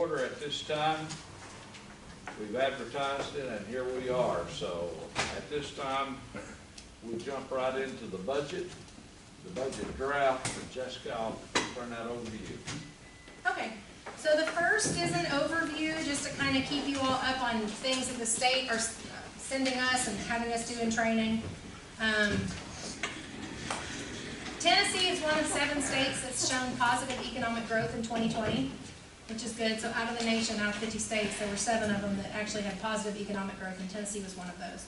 Sweetwater at this time. We've advertised it and here we are. So at this time, we jump right into the budget draft. And Jessica, I'll turn that over to you. Okay, so the first is an overview just to kind of keep you all up on things that the state are sending us and having us do in training. Tennessee is one of 7 states that's shown positive economic growth in 2020, which is good. So out of the nation, out of 50 states, there were 7 of them that actually had positive economic growth, and Tennessee was one of those.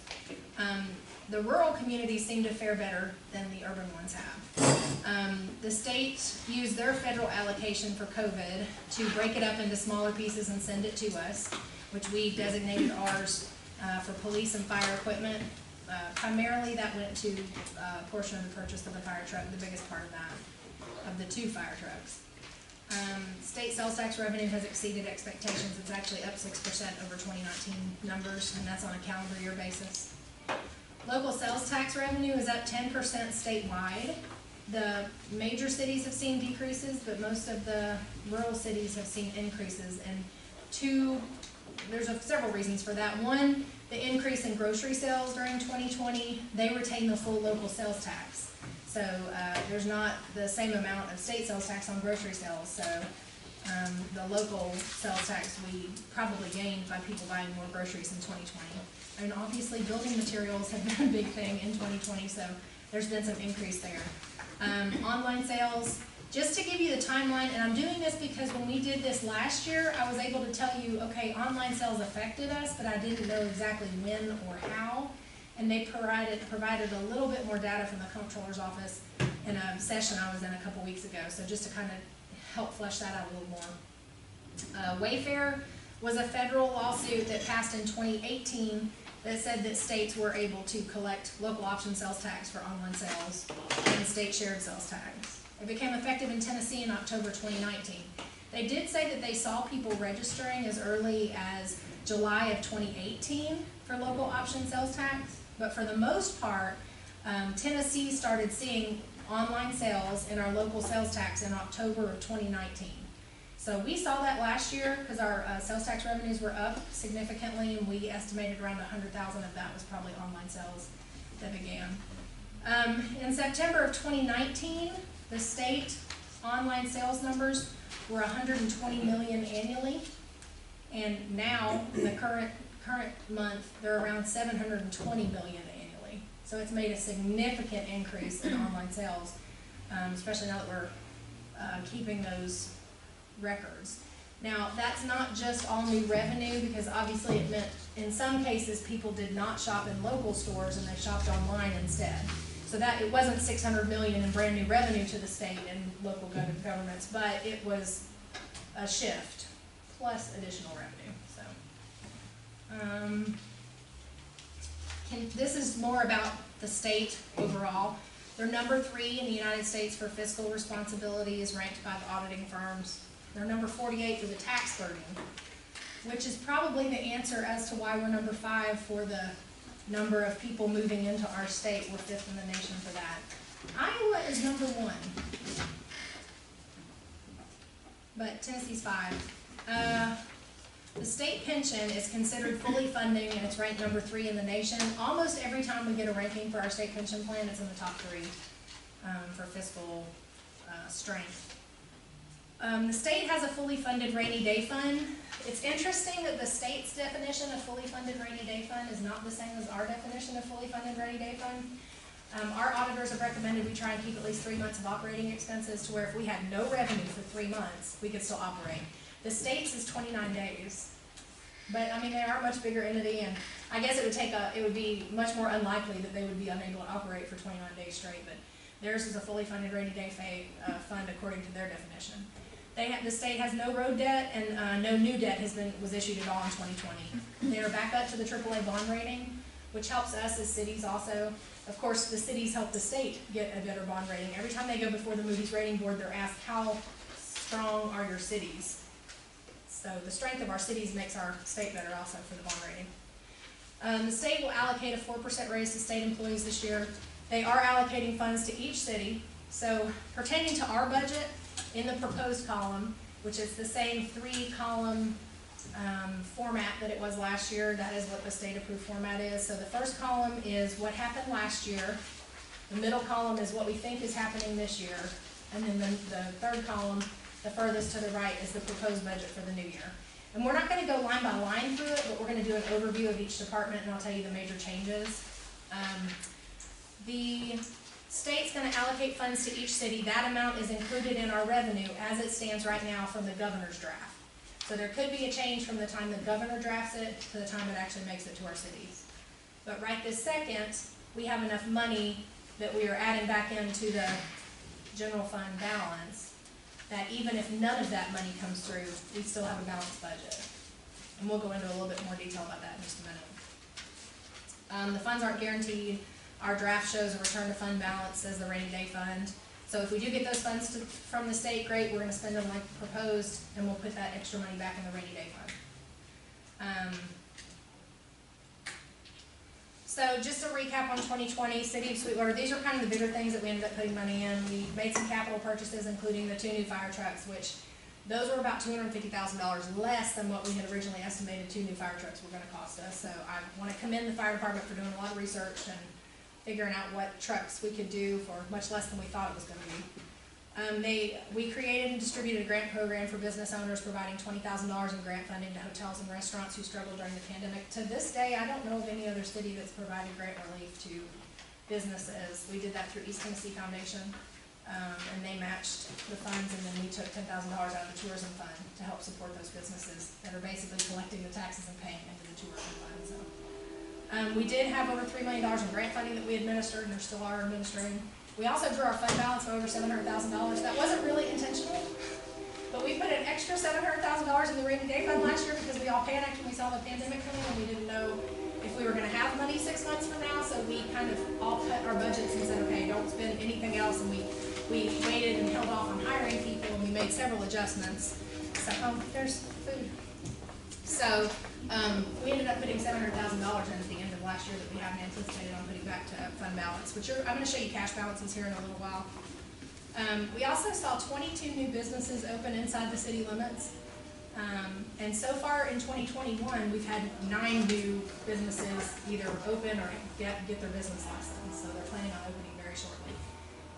The rural communities seem to fare better than the urban ones have. The state used their federal allocation for COVID to break it up into smaller pieces and send it to us, which we designated ours for police and fire equipment. Primarily that went to a portion of the purchase of the fire truck, the biggest part of that, of the 2 fire trucks. State sales tax revenue has exceeded expectations. It's actually up 6% over 2019 numbers, and that's on a calendar year basis. Local sales tax revenue is up 10% statewide. The major cities have seen decreases, but most of the rural cities have seen increases. And there's several reasons for that. One, the increase in grocery sales during 2020, they retain the full local sales tax. So there's not the same amount of state sales tax on grocery sales. So the local sales tax we probably gained by people buying more groceries in 2020. And obviously building materials have been a big thing in 2020, so there's been some increase there. Online sales, just to give you the timeline, and I'm doing this because when we did this last year, I was able to tell you, okay, online sales affected us, but I didn't know exactly when or how. And they provided a little bit more data from the comptroller's office in a session I was in a couple weeks ago. So just to kind of help flesh that out a little more. Wayfair was a federal lawsuit that passed in 2018 that said that states were able to collect local option sales tax for online sales and state shared sales tax. It became effective in Tennessee in October 2019. They did say that they saw people registering as early as July of 2018 for local option sales tax, but for the most part, Tennessee started seeing online sales in our local sales tax in October of 2019. So we saw that last year because our sales tax revenues were up significantly, and we estimated around 100,000 of that was probably online sales that began. In September of 2019, the state online sales numbers were 120 million annually, and now in the current month they're around 720 million annually. So it's made a significant increase in online sales, especially now that we're keeping those records. Now that's not just all new revenue, because obviously it meant in some cases people did not shop in local stores and they shopped online instead. So that it wasn't 600 million in brand new revenue to the state and local governments, but it was a shift plus additional revenue. So this is more about the state overall. They're number 3 in the United States for fiscal responsibility, is ranked by the auditing firms. They're number 48 for the tax burden, which is probably the answer as to why we're number 5 for the number of people moving into our state. We're 5th in the nation for that. Iowa is number 1, but Tennessee's 5. The state pension is considered fully funding, and it's ranked number 3 in the nation. Almost every time we get a ranking for our state pension plan, it's in the top 3 for fiscal strength. The state has a fully funded rainy day fund. It's interesting that the state's definition of fully funded rainy day fund is not the same as our definition of fully funded rainy day fund. Our auditors have recommended we try and keep at least 3 months of operating expenses, to where if we had no revenue for 3 months, we could still operate. The state's is 29 days. But I mean, they are a much bigger entity, and I guess it would be much more unlikely that they would be unable to operate for 29 days straight, but theirs is a fully funded rainy day fund according to their definition. The state has no road debt, and no new debt was issued at all in 2020. They are back up to the AAA bond rating, which helps us as cities also. Of course, the cities help the state get a better bond rating. Every time they go before the Moody's rating board, they're asked, how strong are your cities? So the strength of our cities makes our state better also for the bond rating. The state will allocate a 4% raise to state employees this year. They are allocating funds to each city. So pertaining to our budget, in the proposed column, which is the same 3-column format that it was last year. That is what the state approved format is. So the first column is what happened last year. The middle column is what we think is happening this year. And then the third column, the furthest to the right, is the proposed budget for the new year. And we're not going to go line by line through it, but we're going to do an overview of each department, and I'll tell you the major changes. The state's going to allocate funds to each city. That amount is included in our revenue as it stands right now from the governor's draft. So there could be a change from the time the governor drafts it to the time it actually makes it to our cities. But right this second, we have enough money that we are adding back into the general fund balance that even if none of that money comes through, we still have a balanced budget. And we'll go into a little bit more detail about that in just a minute. The funds aren't guaranteed. Our draft shows a return to fund balance as the rainy day fund. So if we do get those funds from the state, great, we're going to spend them like proposed, and we'll put that extra money back in the rainy day fund. So just to recap on 2020, City of Sweetwater, these are kind of the bigger things that we ended up putting money in. We made some capital purchases, including the 2 new fire trucks, which those were about $250,000 less than what we had originally estimated 2 new fire trucks were going to cost us. So I want to commend the fire department for doing a lot of research and figuring out what trucks we could do for much less than we thought it was going to be. We created and distributed a grant program for business owners, providing $20,000 in grant funding to hotels and restaurants who struggled during the pandemic. To this day, I don't know of any other city that's provided grant relief to businesses. We did that through East Tennessee Foundation, and they matched the funds, and then we took $10,000 out of the tourism fund to help support those businesses that are basically collecting the taxes and paying into the tourism fund. So, we did have over $3 million in grant funding that we administered, and there still are administering. We also drew our fund balance of over $700,000. That wasn't really intentional, but we put an extra $700,000 in the rainy day fund last year because we all panicked when we saw the pandemic coming, and we didn't know if we were going to have money 6 months from now. So we kind of all cut our budgets and said, okay, don't spend anything else. And we waited and held off on hiring people, and we made several adjustments. So, there's food. So we ended up putting $700,000 in at the end of last year that we haven't anticipated on putting back to fund balance, which I'm going to show you cash balances here in a little while. We also saw 22 new businesses open inside the city limits. And so far in 2021, we've had 9 new businesses either open or get their business license. So they're planning on opening very shortly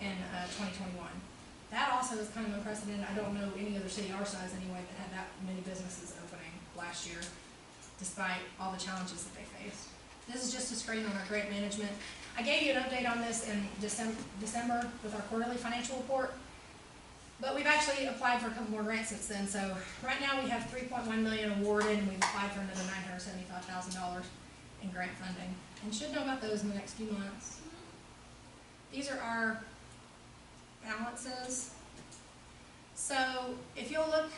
in 2021. That also is kind of unprecedented. I don't know any other city our size anyway that had that many businesses opening last year, despite all the challenges that they faced. This is just a screen on our grant management. I gave you an update on this in December with our quarterly financial report, but we've actually applied for a couple more grants since then. So right now we have $3.1 million awarded, and we've applied for another $975,000 in grant funding, and should know about those in the next few months. These are our balances. So if you'll look,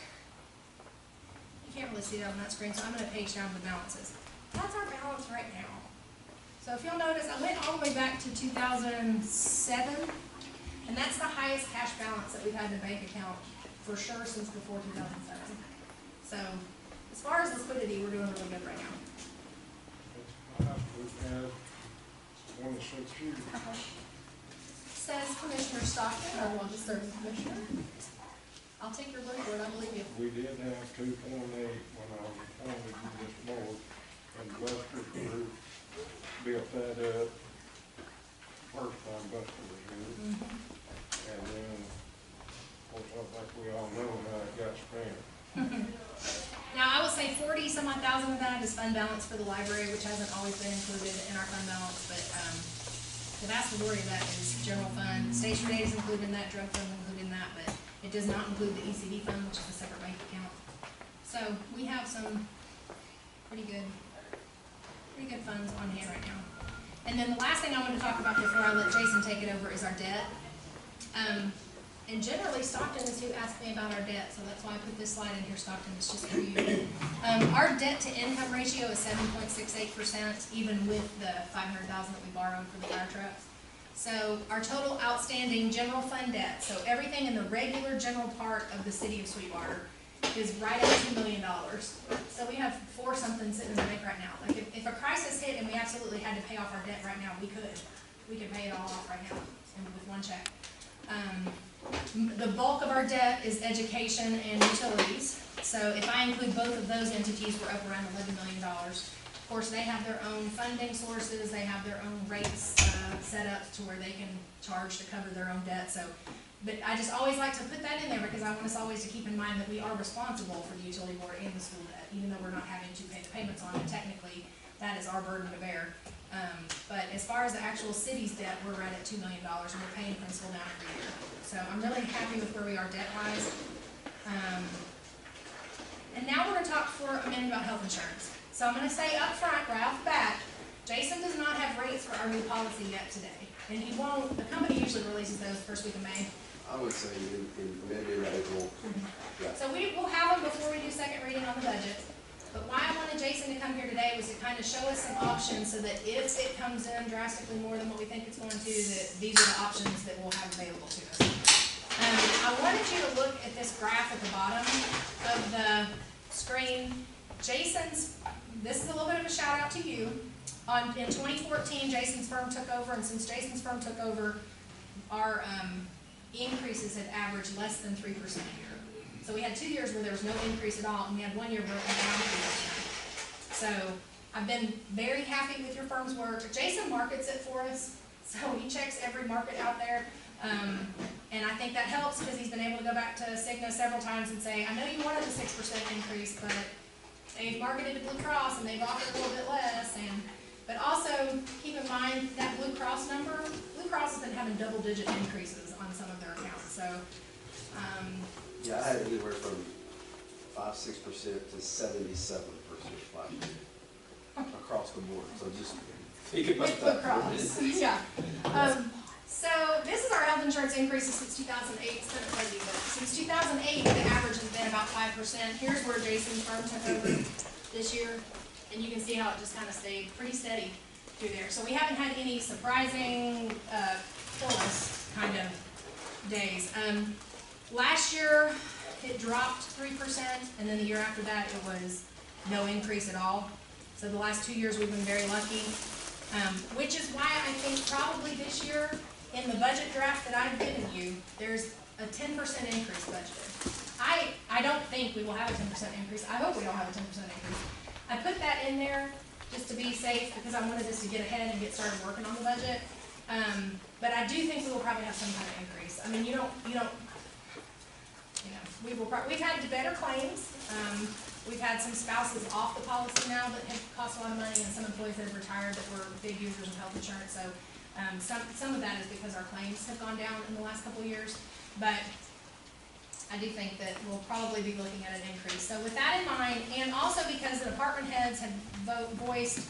you can't really see that on that screen, so I'm going to page down the balances. That's our balance right now. So if you'll notice, I went all the way back to 2007, and that's the highest cash balance that we've had in a bank account for sure since before 2007. So as far as liquidity, we're doing really good right now. We've had 26 years. Says Commissioner Stockton, or we'll just serve the commissioner. I'll take your word for it, I believe you. We did have 2.8 when I was appointed to this board, and Buster's group built that up first time Buster was here. And then, of course, I think we all know how it got spent. Now, I will say 40 some odd thousand of that is fund balance for the library, which hasn't always been included in our fund balance, but the vast majority of that is general fund. Station Day is included in that, drug fund is included in that, but it does not include the ECD fund, which is a separate bank account. So we have some pretty good funds on hand right now. And then the last thing I want to talk about before I let Jason take it over is our debt. And generally, Stockton is who asked me about our debt, so that's why I put this slide in here, Stockton. It's just for you. Our debt-to-income ratio is 7.68%, even with the $500,000 that we borrowed for the fire trucks. So our total outstanding general fund debt, so everything in the regular general part of the City of Sweetwater, is right at $2 million. So we have 4 something sitting in the bank right now. Like if a crisis hit and we absolutely had to pay off our debt right now, we could pay it all off right now with one check. The bulk of our debt is education and utilities. So if I include both of those entities, we're up around $11 million. Of course, they have their own funding sources, they have their own rates set up to where they can charge to cover their own debt. So, but I just always like to put that in there because I want us always to keep in mind that we are responsible for the utility board and the school debt, even though we're not having to pay the payments on it. Technically, that is our burden to bear. But as far as the actual city's debt, we're right at $2 million, and we're paying principal down every year. So I'm really happy with where we are debt-wise. And now we're going to talk for a minute about health insurance. So I'm going to say up front, right off the bat, Jason does not have rates for our new policy yet today. And he won't, the company usually releases those first week of May. I would say in maybe in April. Yeah. So we will have them before we do second reading on the budget. But why I wanted Jason to come here today was to kind of show us some options so that if it comes in drastically more than what we think it's going to, that these are the options that we'll have available to us. I wanted you to look at this graph at the bottom of the screen. Jason's, this is a little bit of a shout out to you. In 2014, Jason's firm took over, and since Jason's firm took over, our increases had averaged less than 3% a year. So we had 2 years where there was no increase at all, and we had 1 year where it went down 3%. So I've been very happy with your firm's work. Jason markets it for us, so he checks every market out there. And I think that helps because he's been able to go back to Cigna several times and say, I know you wanted a 6% increase, but they've marketed to Blue Cross and they've offered a little bit less. But also keep in mind that Blue Cross number, Blue Cross has been having double-digit increases on some of their accounts. So Yeah, I had anywhere from 5-6% to 77% last year across the board. So just think about with that. Blue Cross, yeah. So this is our health insurance increases since 2008. It's kind of crazy, but since 2008, the average has been about 5%. Here's where Jason's firm took over this year, and you can see how it just kind of stayed pretty steady through there. So we haven't had any surprising, kill us kind of days. Last year, it dropped 3%, and then the year after that, it was no increase at all. So the last 2 years, we've been very lucky, which is why I think probably this year, in the budget draft that I've given you, there's a 10% increase budgeted. I don't think we will have a 10% increase. I hope we don't have a 10% increase. I put that in there just to be safe because I wanted us to get ahead and get started working on the budget. But I do think we will probably have some kind of increase. I mean, we've had better claims. We've had some spouses off the policy now that have cost a lot of money, and some employees that have retired that were big users of health insurance. So some of that is because our claims have gone down in the last couple of years. But I do think that we'll probably be looking at an increase. So with that in mind, and also because the department heads have voiced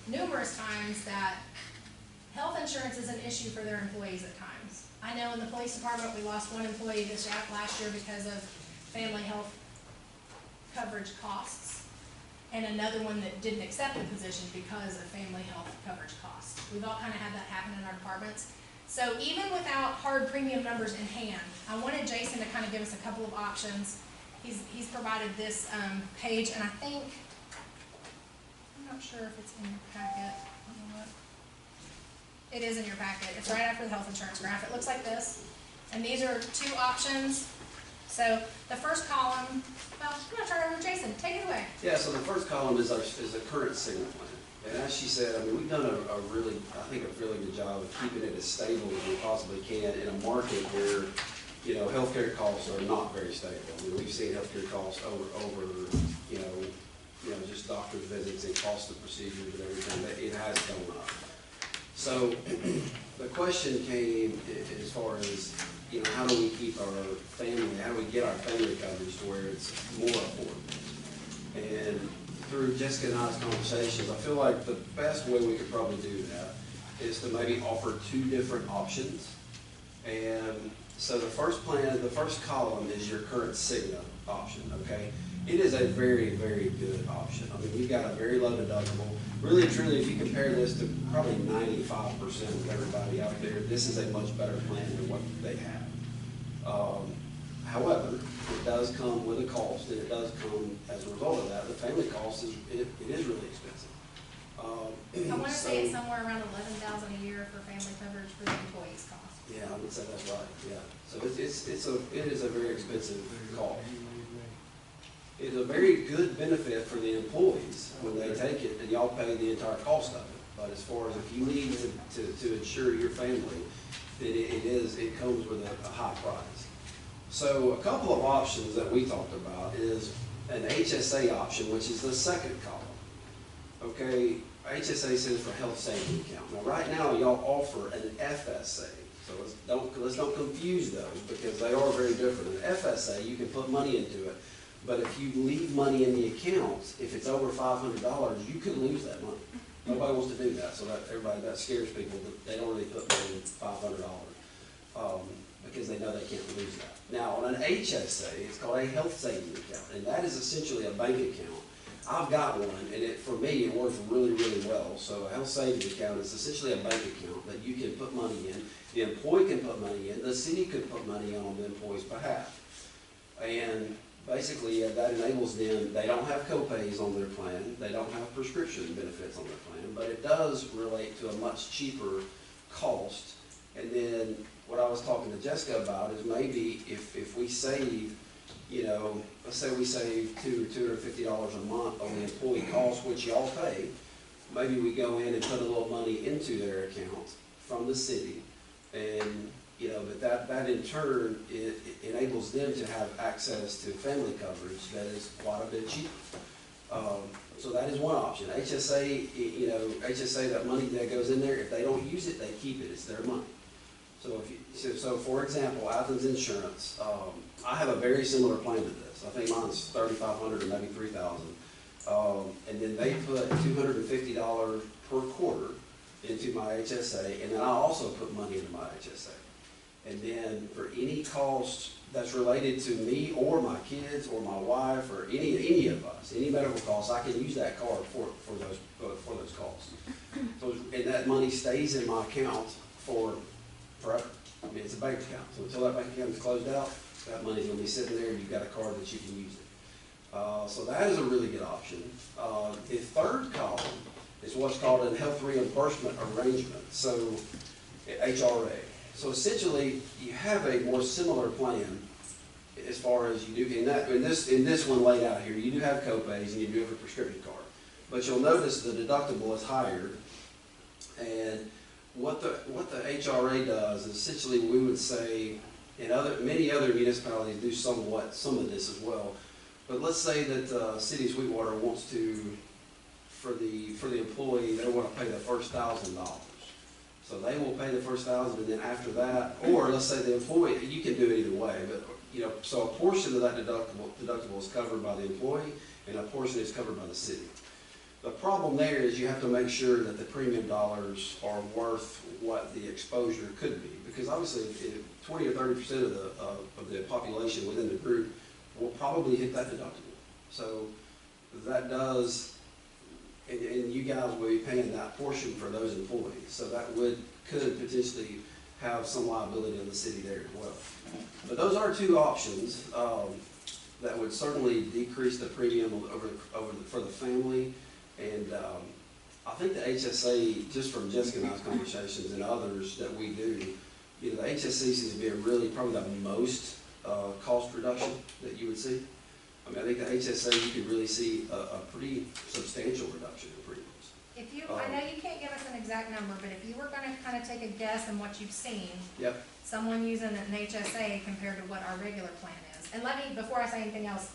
numerous times that health insurance is an issue for their employees at times. I know in the police department we lost one employee last year because of family health coverage costs, and another one that didn't accept the position because of family health coverage costs. We've all kind of had that happen in our departments. So even without hard premium numbers in hand, I wanted Jason to kind of give us a couple of options. He's provided this page, and I think, I'm not sure if it's in your packet. Let me look. It is in your packet. It's right after the health insurance graph. It looks like this. And these are two options. So the first column, well, I'm going to turn it over to Jason. Take it away. Yeah, so the first column is the current Cigna plan. And as she said, I mean, we've done a really good job of keeping it as stable as we possibly can in a market where, healthcare costs are not very stable. I mean, we've seen healthcare costs over just doctor's visits and cost of procedures and everything. It has gone up. So the question came as far as, how do we keep our family, how do we get our family coverage to where it's more affordable? And through Jessica and I's conversations, I feel like the best way we could probably do that is to maybe offer two different options. And so the first column is your current Cigna option, okay? It is a very, very good option. I mean, we've got a very low deductible. Really, truly, if you compare this to probably 95% of everybody out there, this is a much better plan than what they have. However, it does come with a cost, and it does come as a result of that. The family cost is really expensive. I want to say it's somewhere around $11,000 a year for family coverage for the employees' cost. Yeah, I would say that's right, yeah. So it is a very expensive cost. It's a very good benefit for the employees when they take it, and y'all pay the entire cost of it. But as far as if you need to insure your family, then it comes with a high price. So a couple of options that we talked about is an HSA option, which is the second column. Okay, HSA stands for Health Savings Account. Now, right now, y'all offer an FSA. So let's don't confuse those, because they are very different. An FSA, you can put money into it, but if you leave money in the account, if it's over $500, you could lose that money. Nobody wants to do that, so that scares people. They don't really put more than $500 because they know they can't lose that. Now, on an HSA, it's called a Health Savings Account, and that is essentially a bank account. I've got one, and for me, it works really, really well. So a Health Savings Account is essentially a bank account that you can put money in. The employee can put money in. The city could put money on the employee's behalf. And basically, that enables them, they don't have co-pays on their plan. They don't have prescription benefits on their plan, but it does relate to a much cheaper cost. And then what I was talking to Jessica about is maybe if we save, you know, let's say we save $250 a month on the employee costs, which y'all pay, maybe we go in and put a little money into their account from the city, and you know, but that in turn, it enables them to have access to family coverage that is quite a bit cheaper. So that is one option. HSA, you know, HSA, that money that goes in there, if they don't use it, they keep it. It's their money. So so for example, Athens Insurance, I have a very similar plan to this. I think mine's $3,500 or maybe $3,000, and then they put $250 per quarter into my HSA, and then I also put money into my HSA. And then for any cost that's related to me or my kids or my wife or any of us, any medical costs, I can use that card for those costs. So, and that money stays in my account forever. I mean, it's a bank account. So until that bank account is closed out, that money's going to be sitting there, and you've got a card that you can use it. So that is a really good option. The third column is what's called a health reimbursement arrangement, so HRA. So essentially, you have a more similar plan as far as you do in this one laid out here. You do have copays and you do have a prescription card, but you'll notice the deductible is higher. And what the HRA does is essentially, we would say, many other municipalities do some of this as well. But let's say that City of Sweetwater wants to, for the employee, they want to pay the first $1,000. So they will pay the first $1,000, and then after that, or let's say the employee, you can do it either way, but you know, so a portion of that deductible is covered by the employee, and a portion is covered by the city. The problem there is you have to make sure that the premium dollars are worth what the exposure could be, because obviously 20 or 30% of the population within the group will probably hit that deductible. So that does. And you guys will be paying that portion for those employees, so that could potentially have some liability on the city there as well. But those are two options that would certainly decrease the premium for the family. And I think the HSA, just from Jessica and I's conversations and others that we do, you know, the HSA seems to be really probably the most cost reduction that you would see. I mean, I think the HSA, you could really see a pretty substantial reduction in premiums. If you, I know you can't give us an exact number, but if you were gonna kind of take a guess on what you've seen, yep. Someone using an HSA compared to what our regular plan is. And let me, before I say anything else,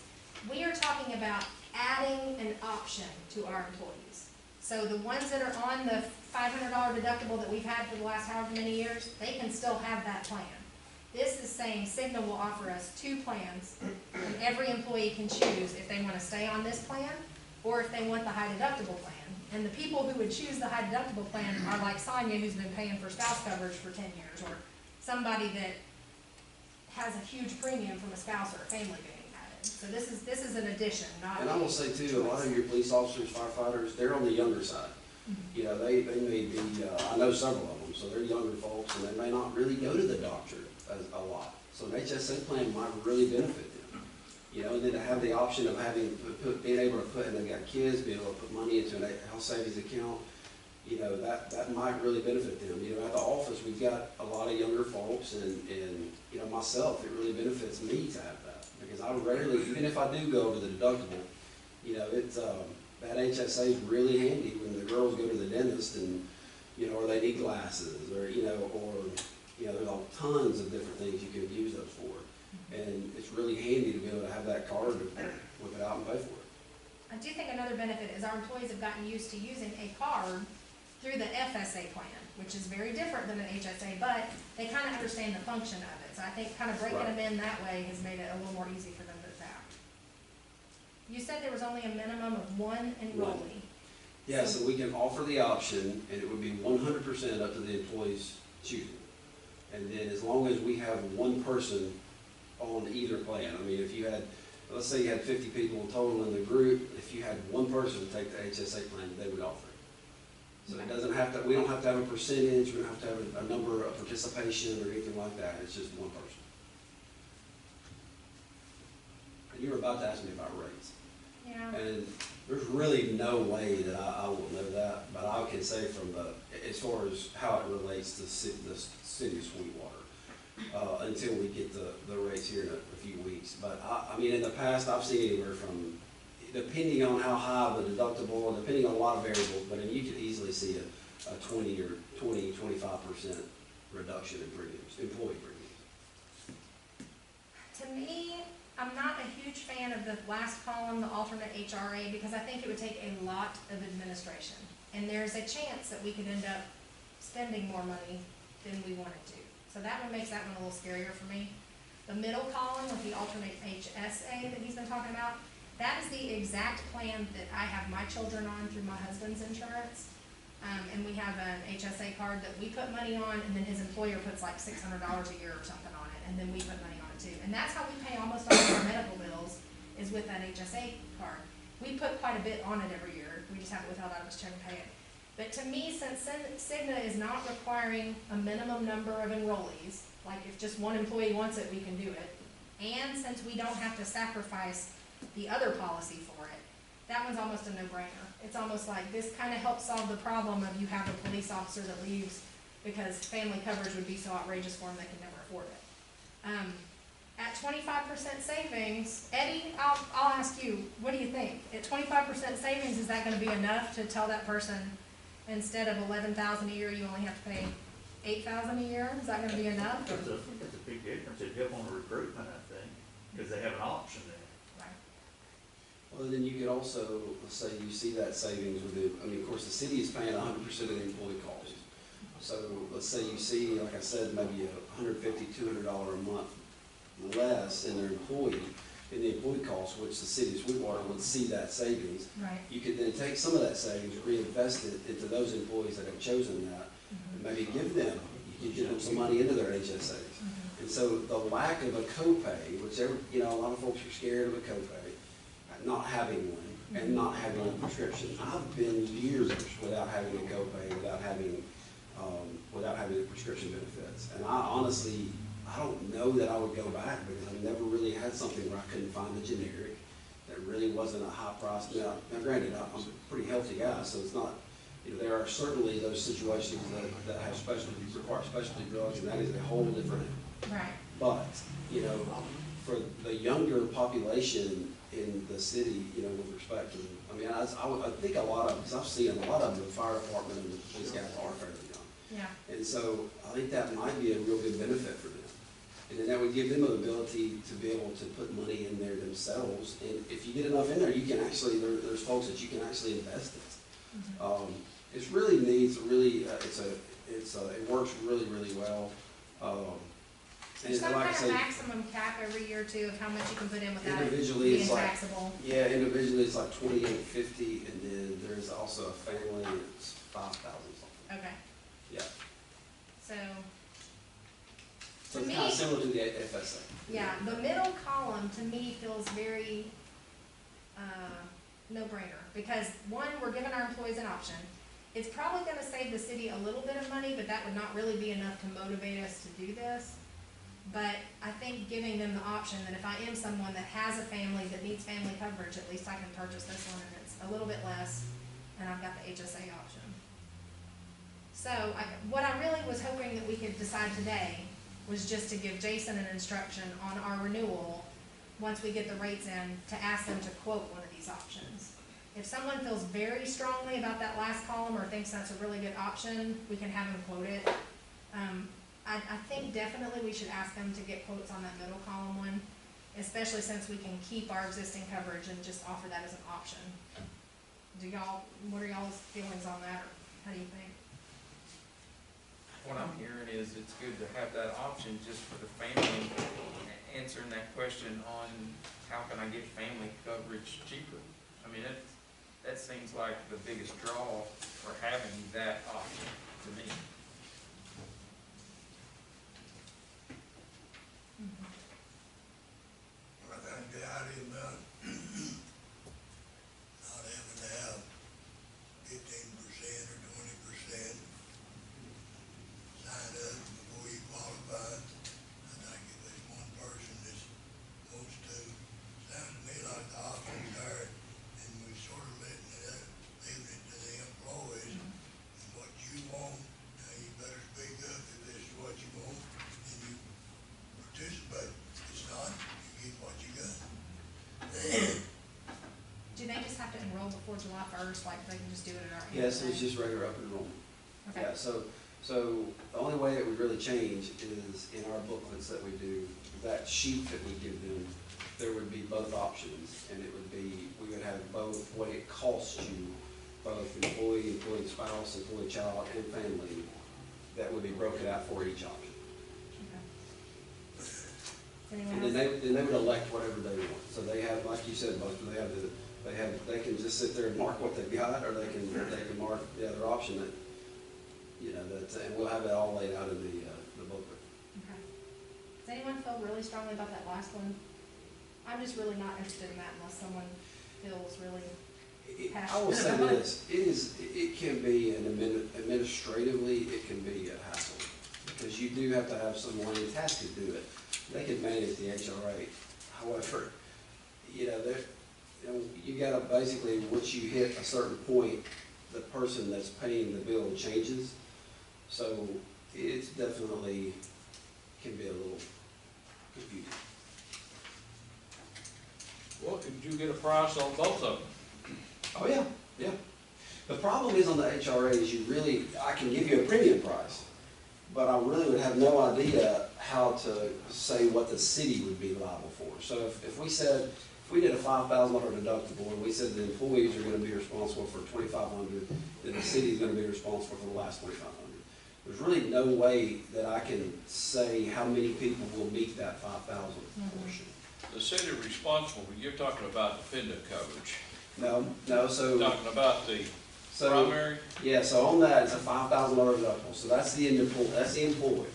we are talking about adding an option to our employees. So the ones that are on the $500 deductible that we've had for the last however many years, they can still have that plan. This is saying Cigna will offer us two plans, and every employee can choose if they want to stay on this plan or if they want the high deductible plan. And the people who would choose the high deductible plan are like Sonia, who's been paying for spouse coverage for 10 years, or somebody that has a huge premium from a spouse or a family being added. So this is an addition, not. And I will say too, a lot of your police officers, firefighters, they're on the younger side. You know, they may be, I know several of them, so they're younger folks, and they may not really go to the doctor a lot. So an HSA plan might really benefit them. You know, and then to have the option of being able to put, and they've got kids, being able to put money into a health savings account, you know, that might really benefit them. You know, at the office, we've got a lot of younger folks, and you know, myself, it really benefits me to have that, because I rarely, even if I do go over the deductible, you know, it's, that HSA is really handy when the girls go to the dentist and, you know, or they need glasses, or, you know, there's all tons of different things you could use those for. And it's really handy to be able to have that card to whip it out and pay for it. I do think another benefit is our employees have gotten used to using a card through the FSA plan, which is very different than an HSA, but they kind of understand the function of it. So I think kind of breaking Right. them in that way has made it a little more easy for them to adapt. You said there was only a minimum of one enrollee. Yeah, so we can offer the option, and it would be 100% up to the employee's choosing. And then as long as we have one person on either plan, I mean, if you had, let's say you had 50 people total in the group, if you had one person take the HSA plan, they would offer it. So it doesn't have to, we don't have to have a percentage, we don't have to have a number of participation or anything like that, it's just one person. And you were about to ask me about rates. Yeah. And there's really no way that I will know that, but I can say from as far as how it relates to the city of Sweetwater, until we get the rates here in a few weeks. But I mean, in the past, I've seen anywhere from, depending on how high the deductible, and depending on a lot of variables, but you could easily see a 25% reduction in premiums, employee premiums. To me, I'm not a huge fan of the last column, the alternate HRA, because I think it would take a lot of administration. And there's a chance that we could end up spending more money than we wanted to. So that one makes that one a little scarier for me. The middle column with the alternate HSA that he's been talking about, that is the exact plan that I have my children on through my husband's insurance. And we have an HSA card that we put money on, and then his employer puts like $600 a year or something on it, and then we put money on it too. And that's how we pay almost all of our medical bills, is with that HSA card. We put quite a bit on it every year. We just have it withheld out of his check and pay it. But to me, since Cigna is not requiring a minimum number of enrollees, like if just one employee wants it, we can do it. And since we don't have to sacrifice the other policy for it, that one's almost a no-brainer. It's almost like this kind of helps solve the problem of you have a police officer that leaves because family coverage would be so outrageous for them they can never afford it. At 25% savings, Eddie, I'll ask you, what do you think? At 25% savings, is that going to be enough to tell that person, instead of $11,000 a year, you only have to pay $8,000 a year? Is that going to be enough? That's a big difference. It'd help on the recruitment, I think, because they have an option there. Right. Well, then you could also, let's say you see that savings with the, I mean, of course, the city is paying 100% of the employee costs. So let's say you see, like I said, maybe $150, $200 a month less in their employee costs, which the city of Sweetwater would see that savings. Right. You could then take some of that savings, reinvest it into those employees that have chosen that, and maybe give them, you could give them some money into their HSAs. And so the lack of a copay, which a lot of folks are scared of a copay, not having one, and not having a prescription. I've been years without having a copay, without having the prescription benefits. And I don't know that I would go back, because I've never really had something where I couldn't find a generic that really wasn't a high price. Now granted, I'm a pretty healthy guy, so it's not, there are certainly those situations that have require specialty drugs, and that is a whole different. Right. But, for the younger population in the city, with respect to, I think a lot of, because I've seen a lot of them, the fire department and the police guys are fairly young. Yeah. And so I think that might be a real good benefit for them. And then that would give them an ability to be able to put money in there themselves. And if you get enough in there, you can actually, there's folks that you can actually invest in. It's really neat, it works really, really well. And There's some like I kind say, of maximum cap every year too of how much you can put in without it individually being it's like, taxable. yeah, individually it's like $2,850, and then there's also a family, it's $5,000 something. Okay. Yeah. So, So to it's kind of me, similar to the FSA. yeah, the middle column to me feels very no-brainer, because one, we're giving our employees an option. It's probably going to save the city a little bit of money, but that would not really be enough to motivate us to do this. But I think giving them the option that if I am someone that has a family that needs family coverage, at least I can purchase this one, and it's a little bit less, and I've got the HSA option. So what I really was hoping that we could decide today was just to give Jason an instruction on our renewal, once we get the rates in, to ask them to quote one of these options. If someone feels very strongly about that last column or thinks that's a really good option, we can have them quote it. I think definitely we should ask them to get quotes on that middle column one, especially since we can keep our existing coverage and just offer that as an option. What are y'all's feelings on that, or how do you think? What I'm hearing is it's good to have that option just for the family, answering that question on how can I get family coverage cheaper? I mean, that seems like the biggest draw for having that option to me. I think the idea about not having to have 15% or 20% sign up before you qualify. I think if there's one person that wants to, sounds to me like the option's there, and we sort of leaving it to the employees. And what you want, now you better speak up if this is what you want, and you participate. If it's not, you get what you got. Do they just have to enroll before July 1st, like they can just do it at our? Yes, it's just regular up enrollment. Okay. Yeah, so the only way it would really change is in our booklets that we do, that sheet that we give them, there would be both options, and it would be, we would have both what it costs you, both employee, employee spouse, employee child, and family, that would be broken out for each option. Okay. And Anyone then else? they would elect whatever they want. So they have, like you said, most of them they can just sit there and mark what they've got, or they can mark the other option that, you know, and we'll have that all laid out in the booklet. Okay. Does anyone feel really strongly about that last one? I'm just really not interested in that unless someone feels really I will say this, it can be administratively, it can be a hassle, because you do have to have someone who has to do it. They can manage the HRA. However, you gotta basically, once you hit a certain point, the person that's paying the bill changes. So it's definitely can be a little confusing. Well, could you get a price on both of them? Oh, yeah, yeah. The problem is on the HRA is I can give you a premium price, but I really would have no idea how to say what the city would be liable for. So if we did a $5,000 deductible and we said the employees are gonna be responsible for $2,500, then the city's gonna be responsible for the last $2,500. There's really no way that I can say how many people will meet that 5,000 portion. The city responsible, you're talking about dependent coverage. No, so. Talking about the primary? Yeah, so on that, it's a $5,000 deductible, so that's the employee.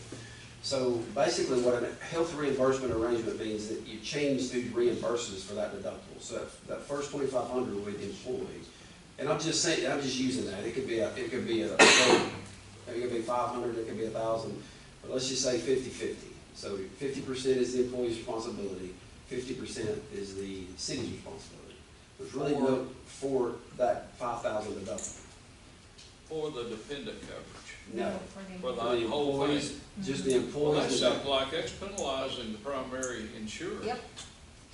So basically what a health reimbursement arrangement means that you change who reimburses for that deductible. So that first $2,500 will be the employee. And I'm just using that. It could be 500, it could be 1,000, but let's just say 50-50. So 50% is the employee's responsibility, 50% is the city's responsibility. There's really no for that 5,000 deductible. For the dependent coverage? No. For the For the whole employees, thing? just the Well, that employees. sounds like it's penalizing the primary insurer. Yep.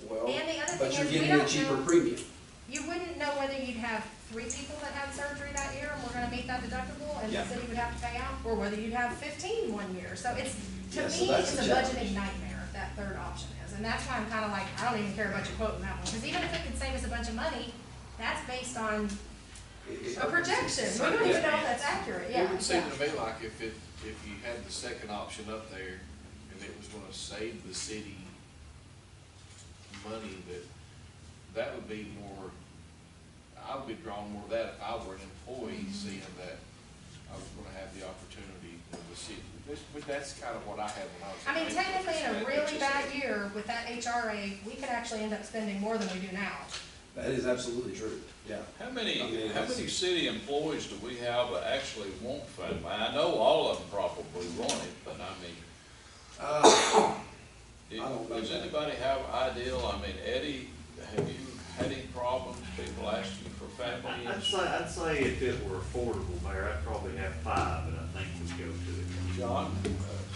Well, And the other but thing you're is, we getting a don't cheaper know- premium. You wouldn't know whether you'd have 3 people that had surgery that year and we're gonna meet that deductible and Yeah. the city would have to pay out, or whether you'd have 15 one year. So it's, to Yeah, so me, that's it's a the challenge. budgeting nightmare, that third option is. And that's why I'm kinda like, I don't even care about you quoting that one, because even if it could save us a bunch of money, that's based on a projection. We don't even know if that's accurate, yeah. It would seem yeah. to me like if you had the second option up there and it was gonna save the city money, that would be more, I would be drawn more to that if I were an employee, seeing that I was gonna have the opportunity of the city. But that's kind of what I had when I was. I mean, in technically, in a really HSA. bad year with that HRA, we could actually end up spending more than we do now. That is absolutely true, yeah. How many, I mean, how many city employees do we have that actually want family? I know all of them probably want it, but I mean, I don't know does that. anybody have an ideal? I mean, Eddie, have you had any problems, people asking for family I'd say if it were affordable, Mayor, I'd probably have 5, and I think we'd go to it. John,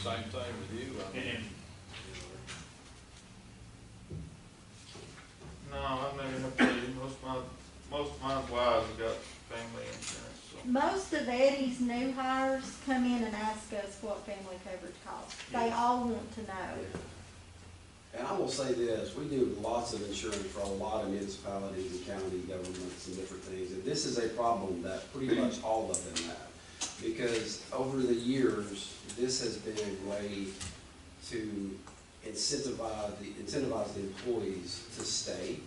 same thing with you. I mean, And, No, I never have to. Most of my wives have got family insurance, so. Most of Eddie's new hires come in and ask us what family coverage costs. They all want to know. And I will say this, we do lots of insurance for a lot of municipalities and county governments and different things. And this is a problem that pretty much all of them have. Because over the years, this has been a way to incentivize the employees to stay.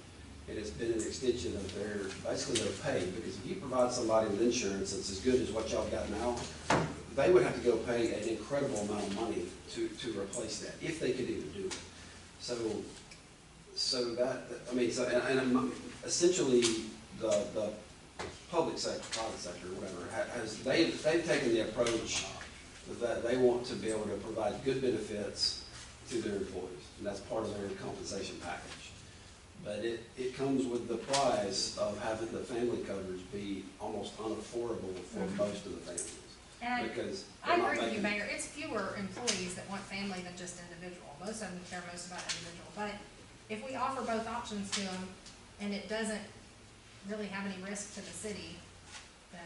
And it's been an extension of basically their pay. Because if you provide somebody with insurance that's as good as what y'all got now, they would have to go pay an incredible amount of money to replace that, if they could even do it. So that, I mean, essentially, the public sector, private sector, whatever, they've taken the approach that they want to be able to provide good benefits to their employees, and that's part of their compensation package. But it comes with the price of having the family coverage be almost unaffordable for most of the families. And Because I they're not agree with you, making- Mayor, it's fewer employees that want family than just individual. Most of them care most about individual, but if we offer both options to them, and it doesn't really have any risk to the city, then.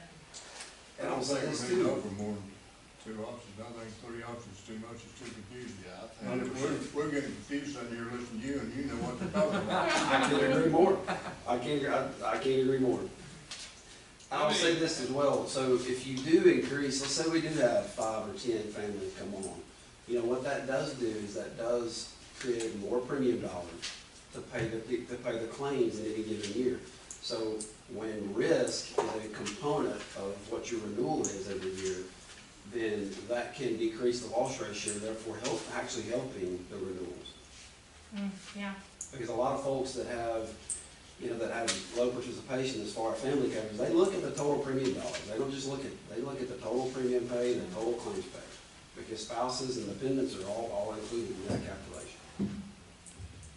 I don't think we need to offer more than 2 options. I think 3 options is too much, it's too confusing. Yeah, And we're getting confused on here listening to you, and you know what they're talking about. I can't agree more. I can't agree more. I'll say this as well, so if you do increase, let's say we do have 5 or 10 families come on, you know, what that does do is that does create more premium dollars to pay the claims in any given year. So when risk is a component of what your renewal is every year, then that can decrease the loss ratio, therefore actually helping the renewals. Yeah. Because a lot of folks that have low participation as far as family coverage, they look at the total premium dollars. They don't just they look at the total premium paid and the total claims paid. Because spouses and dependents are all included in that calculation.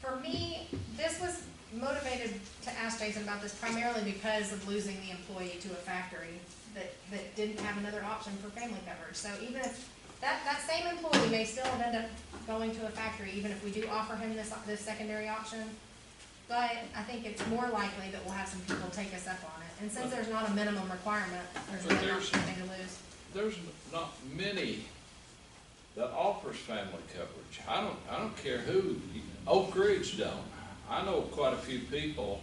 For me, this was motivated to ask Jason about this primarily because of losing the employee to a factory that didn't have another option for family coverage. So even if that same employee may still end up going to a factory, even if we do offer him this secondary option. But I think it's more likely that we'll have some people take us up on it. And since there's not a minimum requirement, there's really not anything to lose. there's not many that offers family coverage. I don't care who. Oak Ridge don't. I know quite a few people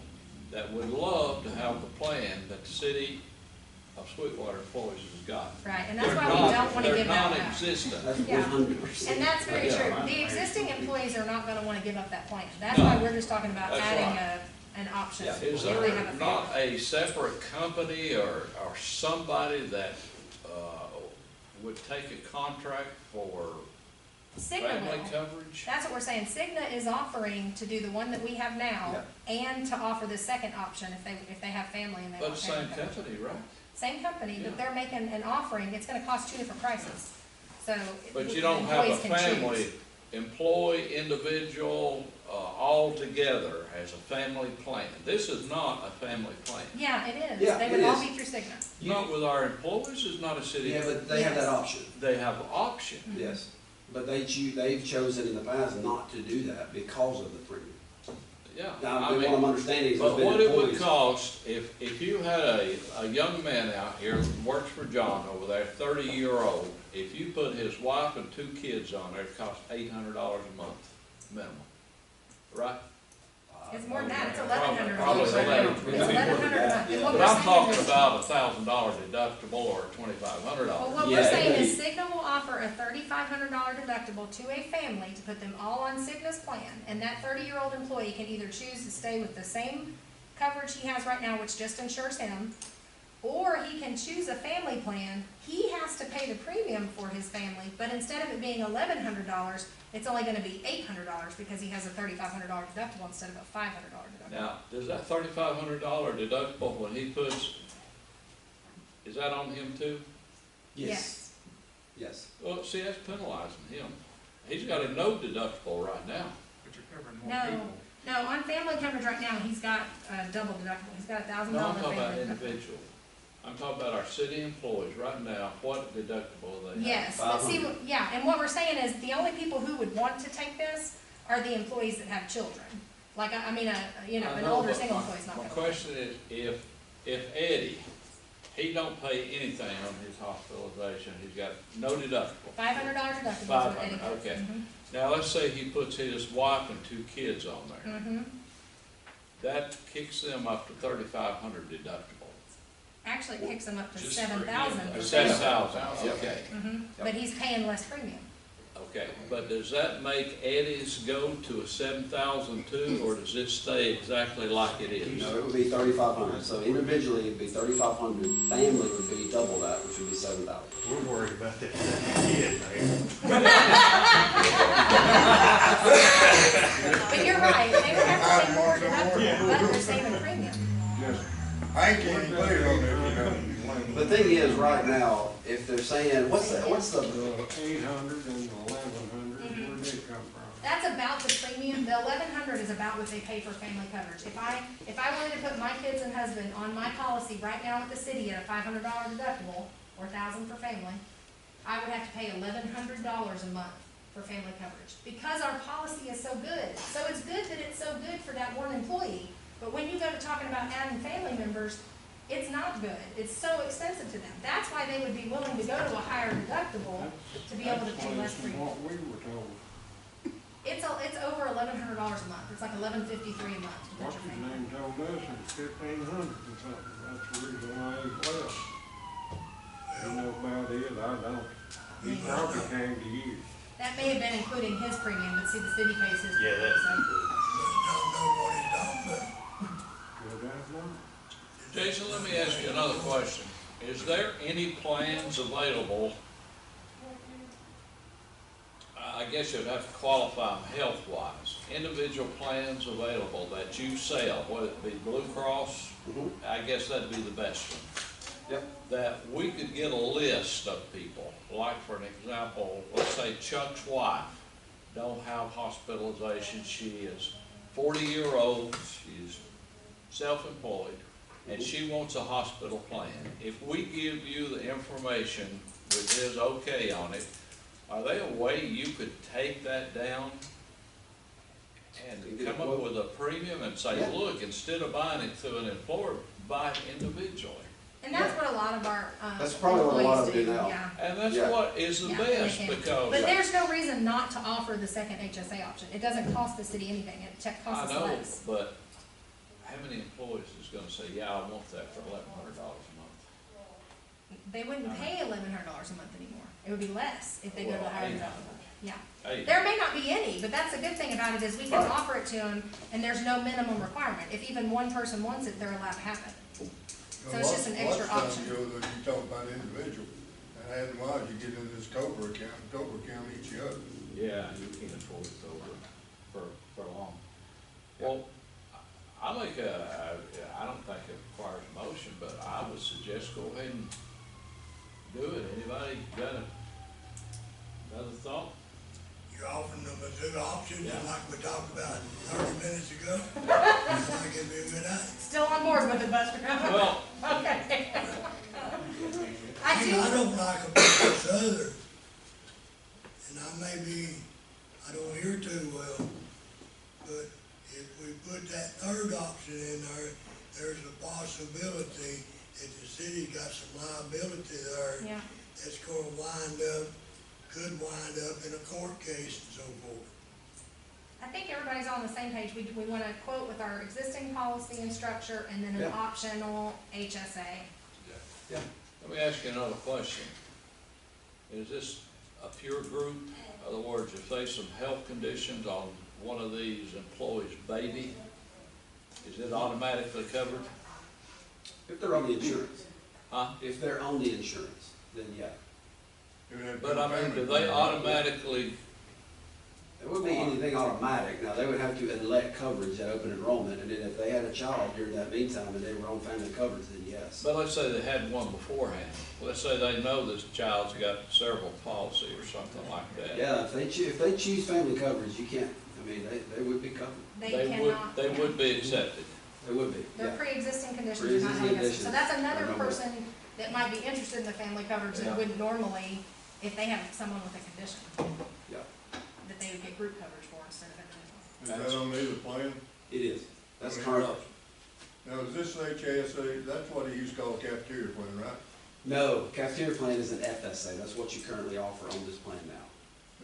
that would love to have the plan that the City of Sweetwater employees has got. Right, and that's why we don't want to give that They're up. non-existent. That's Yeah. 100%. And that's very Yeah. true. The existing employees are not gonna wanna give up that plan. That's No. why we're just talking about That's adding right. an option. Yeah, is if they have there a not family. a separate company or somebody that, would take a contract for Cigna family will. coverage? That's what we're saying. Cigna is offering to do the one that we have now and to offer the second option if they have family and they But want same family coverage. company, right? Same company, Yeah. but they're making an offering. It's gonna cost 2 different prices. So. But the you don't have a employees can choose. family, employee, individual, all together as a family plan. This is not a family plan. Yeah, it is. Yeah, They it would all is. be through Cigna. Not with our employees, it's not a city. Yeah, but they have that option, They have option. yes. But they've chosen in the past not to do that because of the premium. Yeah. Now, I what I'm mean, understanding is but there's been what it would employees. cost, if you had a young man out here that works for John over there, 30-year-old, if you put his wife and 2 kids on there, it costs $800 a month minimum, right? It's more than that. It's $1,100. Probably It's $1,100. $1,100 a month. And what But we're I'm saying talking is- about $1,000 deductible or $2,500. Well, what Yeah, we're saying it is Cigna will offer a $3,500 deductible to a family to put them all on Cigna's plan. And that 30-year-old employee can either choose to stay with the same coverage he has right now, which just insures him, or he can choose a family plan. He has to pay the premium for his family, but instead of it being $1,100, it's only gonna be $800 because he has a $3,500 deductible instead of a $500 deductible. Now, does that $3,500 deductible, when he puts, is that on him too? Yes, yes. Well, see, that's penalizing him. He's got a no deductible right now. But you're covering more No, people. No, on family coverage right now, he's got double deductible, he's got $1,000 No, I'm talking about family deductible. individual. I'm talking about our city employees right now, what deductible they have. Yes, but see, 500. yeah, and what we're saying is, the only people who would want to take this are the employees that have children. Like, I mean, you know, I an know, older but single employee's not My gonna. question is, if Eddie, he don't pay anything on his hospitalization, he's got no deductible. $500 deductible is what Eddie 500, has. okay. Mhm. Now, let's say he puts his wife and 2 kids on there. Mhm. That kicks them up to 3,500 deductible. Actually, it kicks him up to Just for 7,000. him. for 7,000, Yep. okay, Mhm. But he's paying less premium. okay. But does that make Eddie's go to a 7,000 too, or does it stay exactly like it is? No, it would be 3,500, so individually it'd be 3,500, family would be double that, which would be 7,000. We're worried about that kid, man. But you're right, they would have to pay more deductible, but they're saving premium. Just, I can't even put it on there, you know. The thing is, right now, if they're saying, what's the, 800 and 1,100, where did it come from? That's about the premium, the 1,100 is about what they pay for family coverage. If I wanted to put my kids and husband on my policy right now with the city at a $500 deductible, or $1,000 for family, I would have to pay $1,100 a month for family coverage, because our policy is so good. So it's good that it's so good for that one employee, but when you go to talking about adding family members, it's not good. It's so expensive to them. That's why they would be willing to go to a higher deductible to be able to pay less That's premium. what we were told. It's over $1,100 a month. It's like $1,153 a month to put What's your his family. name told us it was 1,500 or something. That's the reason why he left. You know about it, I don't. He probably came to you. That may have been including his premium, but see, the city pays his. Yeah, that's premium, But don't know what he's talking about. Good afternoon. Jason, let me ask you another question. Is there any plans available? I guess you'd have to qualify them health-wise. Individual plans available that you sell, whether it be Blue Cross, I guess that'd be the best one. Yep. That we could get a list of people, like for an example, let's say Chuck's wife don't have hospitalization. She is 40-year-old, she's self-employed, and she wants a hospital plan. If we give you the information with his okay on it, are there a way you could take that down and come up with a premium and say, Yeah. look, instead of buying it through an employer, buy it individually? And that's what a lot of our That's probably what a lot of employees them do now. Yeah. And that's Yeah. what is the Yeah, best, they can. because But there's no reason not to offer the second HSA option. It doesn't cost the city anything. It costs I us know, less. but how many employees is gonna say, yeah, I want that for $1,100 a month? They wouldn't pay $1,100 a month anymore. It would be less if they go to the Well, higher 800. deductible. Yeah. Hey, There may not be any, but that's the good thing about it is we can Right. offer it to them and there's no minimum requirement. If even one person wants it, they're allowed to have it. So it's just an extra option. That you talk about individual, and after a while, you get into this Cobra account each other. yeah, you can't afford it over for long. Well, I make I don't think it requires a motion, but I would suggest go ahead and do it. Anybody got another thought? You're offering them a good option, Yeah. just like we talked about 30 minutes ago. I think it'd be a good idea. Still on board with it, Buster. Well, Okay. I I do, don't like about this other, and I don't hear too well, but if we put that third option in there, there's a possibility that the city got some liability there yeah. that's could wind up in a court case and so forth. I think everybody's on the same page. We want to quote with our existing policy and structure and then an Yeah. optional HSA. Yeah. let me ask you another question. Is this a pure group? In other words, if there's some health conditions on one of these employees' baby, is it automatically covered? If they're on the insurance. Huh? If they're on the insurance, then yeah. But I mean, do they automatically, It wouldn't be anything automatic. Now, they would have to elect coverage at open enrollment, and then if they had a child during that meantime and they were on family coverage, then yes. but let's say they had one beforehand. Let's say they know this child's got cerebral palsy or something like that. Yeah, if they choose family coverage, you can't, I mean, they would be covered. They cannot. They would be accepted. They would be, Their yeah. pre-existing conditions are not Pre-existing having us. So that's another conditions are no more. person that might be interested in the family coverage Yeah. that wouldn't normally, if they have someone with a condition, Yeah, that they would get group coverage for instead of everything else. Is that on either plan? it is. That's current option. Now, is this HSA, that's what he used to call a cafeteria plan, right? No, cafeteria plan is an FSA. That's what you currently offer on this plan now.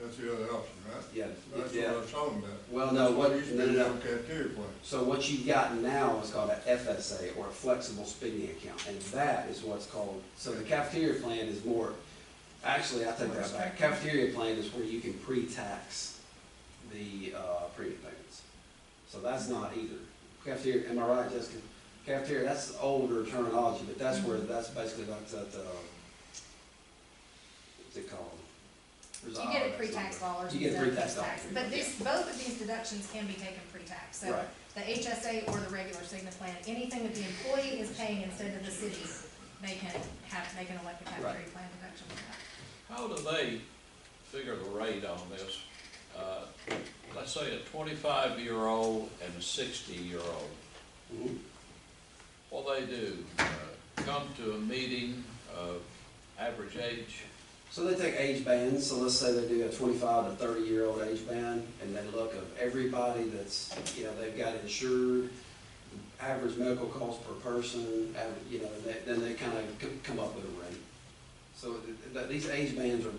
That's the other option, right? Yeah, That's what yeah. I was talking about. Well, no, That's what, he used to no, be no, on no. cafeteria plan. So what you've got now is called a FSA, or a flexible spending account, and that is what's called, so the cafeteria plan is more, actually, I take that back. Cafeteria plan is where you can pre-tax the, premium payments. So that's not either. Cafeteria, am I right, Jessica? Cafeteria, that's older terminology, but that's where, that's basically like that, what's it called? You get a pre-tax dollars. You get instead of pre-tax post-tax. dollars, But yeah. these, both of these deductions can be taken pre-tax. So Right. the HSA or the regular Cigna plan, anything that the employee is paying instead of the city, they can elect a cafeteria Right. plan deduction for that. How do they figure the rate on this? Let's say a 25-year-old and a 60-year-old. Mhm. What they do, come to a meeting, average age, So they take age bands, so let's say they do a 25 to 30-year-old age band, and they look of everybody that's, you know, they've got insured, average medical cost per person, you know, then they kind of come up with a rate. So these age bands are,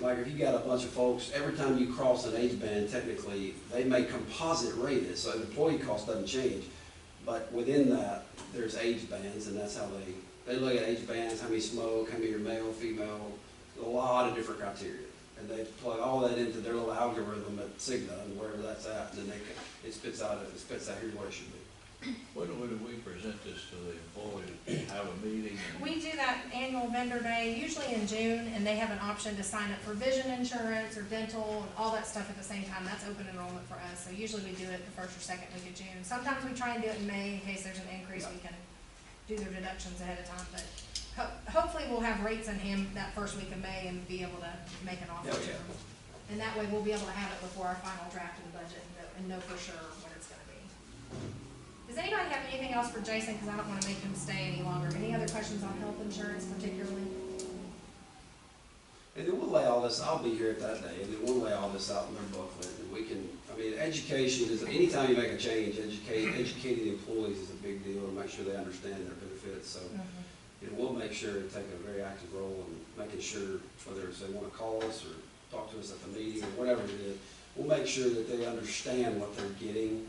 like if you got a bunch of folks, every time you cross an age band, technically, they may composite rate it, so the employee cost doesn't change. But within that, there's age bands, and that's how they look at age bands, how many smoke, how many are male, female, a lot of different criteria. And they plug all that into their little algorithm at Cigna and wherever that's at, and then it spits out here's what it should be. when do we present this to the employee, have a meeting? and- We do that annual vendor day, usually in June, and they have an option to sign up for vision insurance or dental and all that stuff at the same time. That's open enrollment for us. So usually we do it the first or second week of June. Sometimes we try and do it in May in case there's an increase, we can do their deductions ahead of time. But hopefully we'll have rates in hand that first week of May and be able to make an offer Yeah, to yeah. them. And that way we'll be able to have it before our final draft of the budget and know for sure what it's gonna be. Does anybody have anything else for Jason? Because I don't want to make him stay any longer. Any other questions on health insurance particularly? And then we'll lay all this, I'll be here at that day, and then we'll lay all this out in their booklet, and we can, I mean, education is, anytime you make a change, educating the employees is a big deal, to make sure they understand their benefits, so. And we'll make sure to take a very active role in making sure, whether it's they wanna call us or talk to us at the meeting or whatever it is, we'll make sure that they understand what they're getting,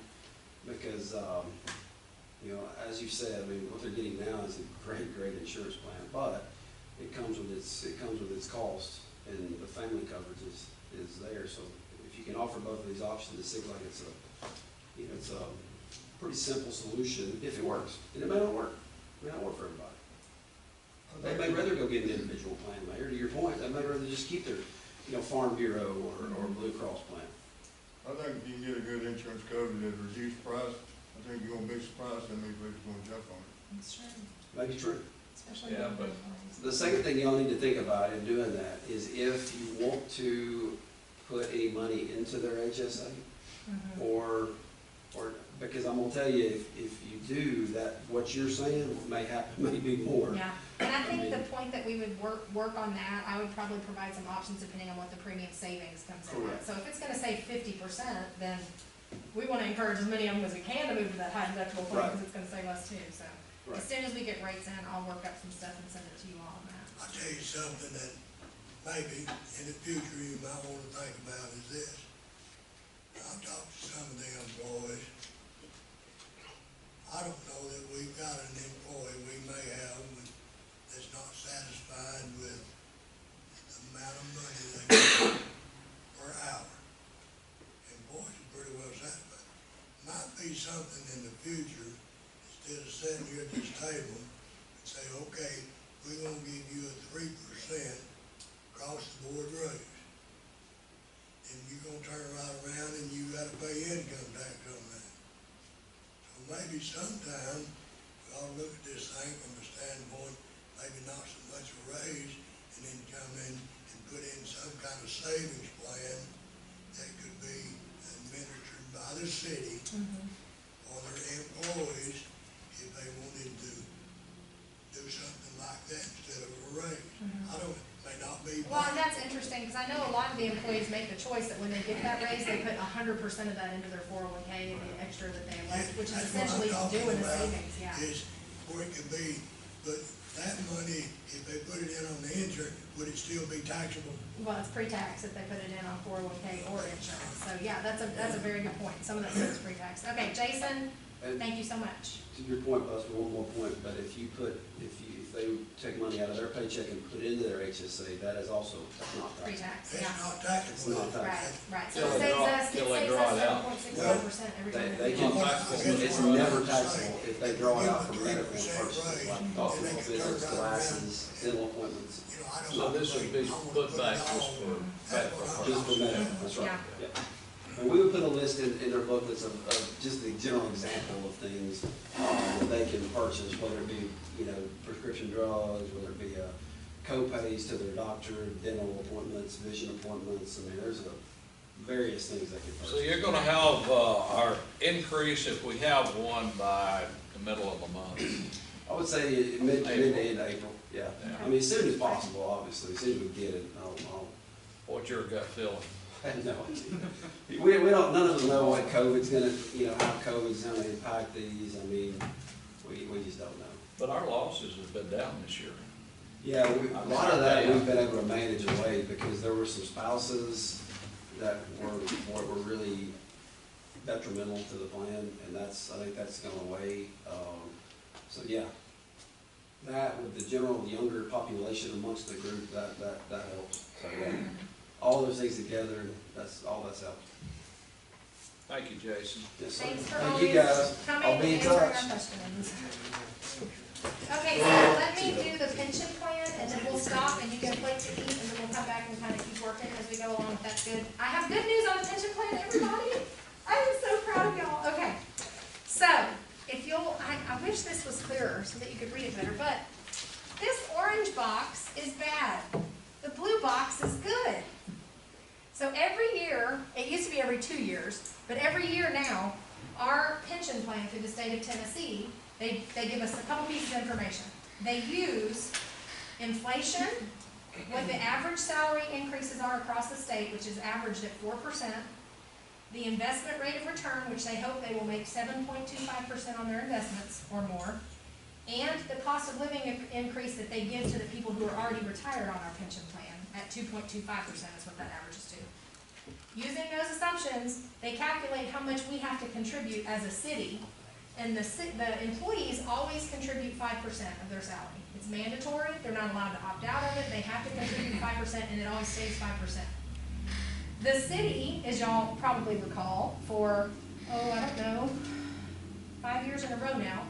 because, you know, as you said, I mean, what they're getting now is a great insurance plan, but it comes with its cost, and the family coverage is there, so if you can offer both of these options, it seems like it's a pretty simple solution if it works, and it may not work, it may not work for everybody. They may rather go get an individual plan, Mayor, to your point, they may rather just keep their, Farm Bureau or Blue Cross plan. I think if you can get a good insurance coverage at a reduced price, I think you're gonna be surprised how many people are gonna jump on it. That's true, Maybe true. especially. Yeah, with but- employees. The second thing y'all need to think about in doing that is if you want to put any money into their HSA, Mhm. or, because I'm gonna tell you, if you do, that, what you're saying may happen, maybe more. Yeah, and I think the point that we would work on that, I would probably provide some options depending on what the premium savings comes in at. Correct. So if it's gonna save 50%, then we wanna encourage as many of them as we can to move to that high deductible plan, Right. because it's gonna save us too, so. Right. As soon as we get rates in, I'll work up some stuff and send it to you all on that. I'll tell you something that maybe in the future you might wanna think about is this. I've talked to some of the employees. I don't know that we've got an employee we may have that's not satisfied with the amount of money they get per hour. Employees are pretty well satisfied. Might be something in the future, instead of sitting here at this table and say, okay, we're gonna give you a 3% across the board raise. And you're gonna turn right around and you gotta pay income tax on that. So maybe sometime we ought to look at this thing from the standpoint, maybe not so much a raise, and then come in and put in some kind of savings plan that could be an administered by the city or their employees if they wanted to do something like that instead of a raise. I don't, may not be. Well, and that's interesting, because I know a lot of the employees make the choice that when they get that raise, they put 100% of that into their 401K and the extra that they elect, which is That's what I'm essentially talking doing a about, savings, yeah. Is where it could be, but that money, if they put it in on the insurance, would it still be taxable? Well, it's pre-tax if they put it in on 401K or insurance, so yeah, that's a very good point, some of that stuff is pre-tax. Okay, Jason, thank you so much. To your point, Buster, one more point, but if they take money out of their paycheck and put it into their HSA, that is also not taxable. Pre-tax, It's yeah. not taxable. It's not taxable. Right, so Till it they saves draw- us, till they draw it out. 7.65% every time. They can, it's never taxable if they draw it out for medical purposes, like hospital visits, glasses, dental appointments. You know, I don't. So this would be put back just for medical Just purposes. for medical, that's right, Yeah. yeah. And we would put a list in their booklets of just the general example of things that they can purchase, whether it be, prescription drugs, whether it be co-pays to their doctor, dental appointments, vision appointments. I mean, there's various things they can purchase. So you're gonna have, our increase, if we have one, by the middle of the month. I would say mid to end of April, yeah. Yeah. I mean, as soon as possible, obviously, as soon as we get it, What's your gut feeling? I have no idea. We don't, none of us know what COVID's gonna, how COVID's gonna impact these. I mean, we just don't know. But our losses have been down this year. Yeah, a lot of that we've been able to manage away because there were some spouses that were really detrimental to the plan, and I think that's gone away. So yeah, that with the general younger population amongst the group, that helps. So yeah, all those things together, that's helped. Thank you, Jason. Yes, sir. Thanks for Thank always you guys. coming I'll and be in answering our touch. questions. Okay, so let me do the pension plan, and then we'll stop, and you get a plate to eat, and then we'll come back and kind of keep working as we go along. That's good. I have good news on the pension plan, everybody. I am so proud of y'all. Okay, so if you'll, I wish this was clearer so that you could read it better, but this orange box is bad. The blue box is good. So every year, it used to be every 2 years, but every year now, our pension plan through the state of Tennessee, they give us a couple pieces of information. They use inflation, what the average salary increases are across the state, which is averaged at 4%, the investment rate of return, which they hope they will make 7.25% on their investments or more, and the cost of living increase that they give to the people who are already retired on our pension plan at 2.25% is what that averages to. Using those assumptions, they calculate how much we have to contribute as a city, and the employees always contribute 5% of their salary. It's mandatory, they're not allowed to opt out of it, they have to contribute 5%, and it always stays 5%. The city, as y'all probably recall, for, I don't know, 5 years in a row now,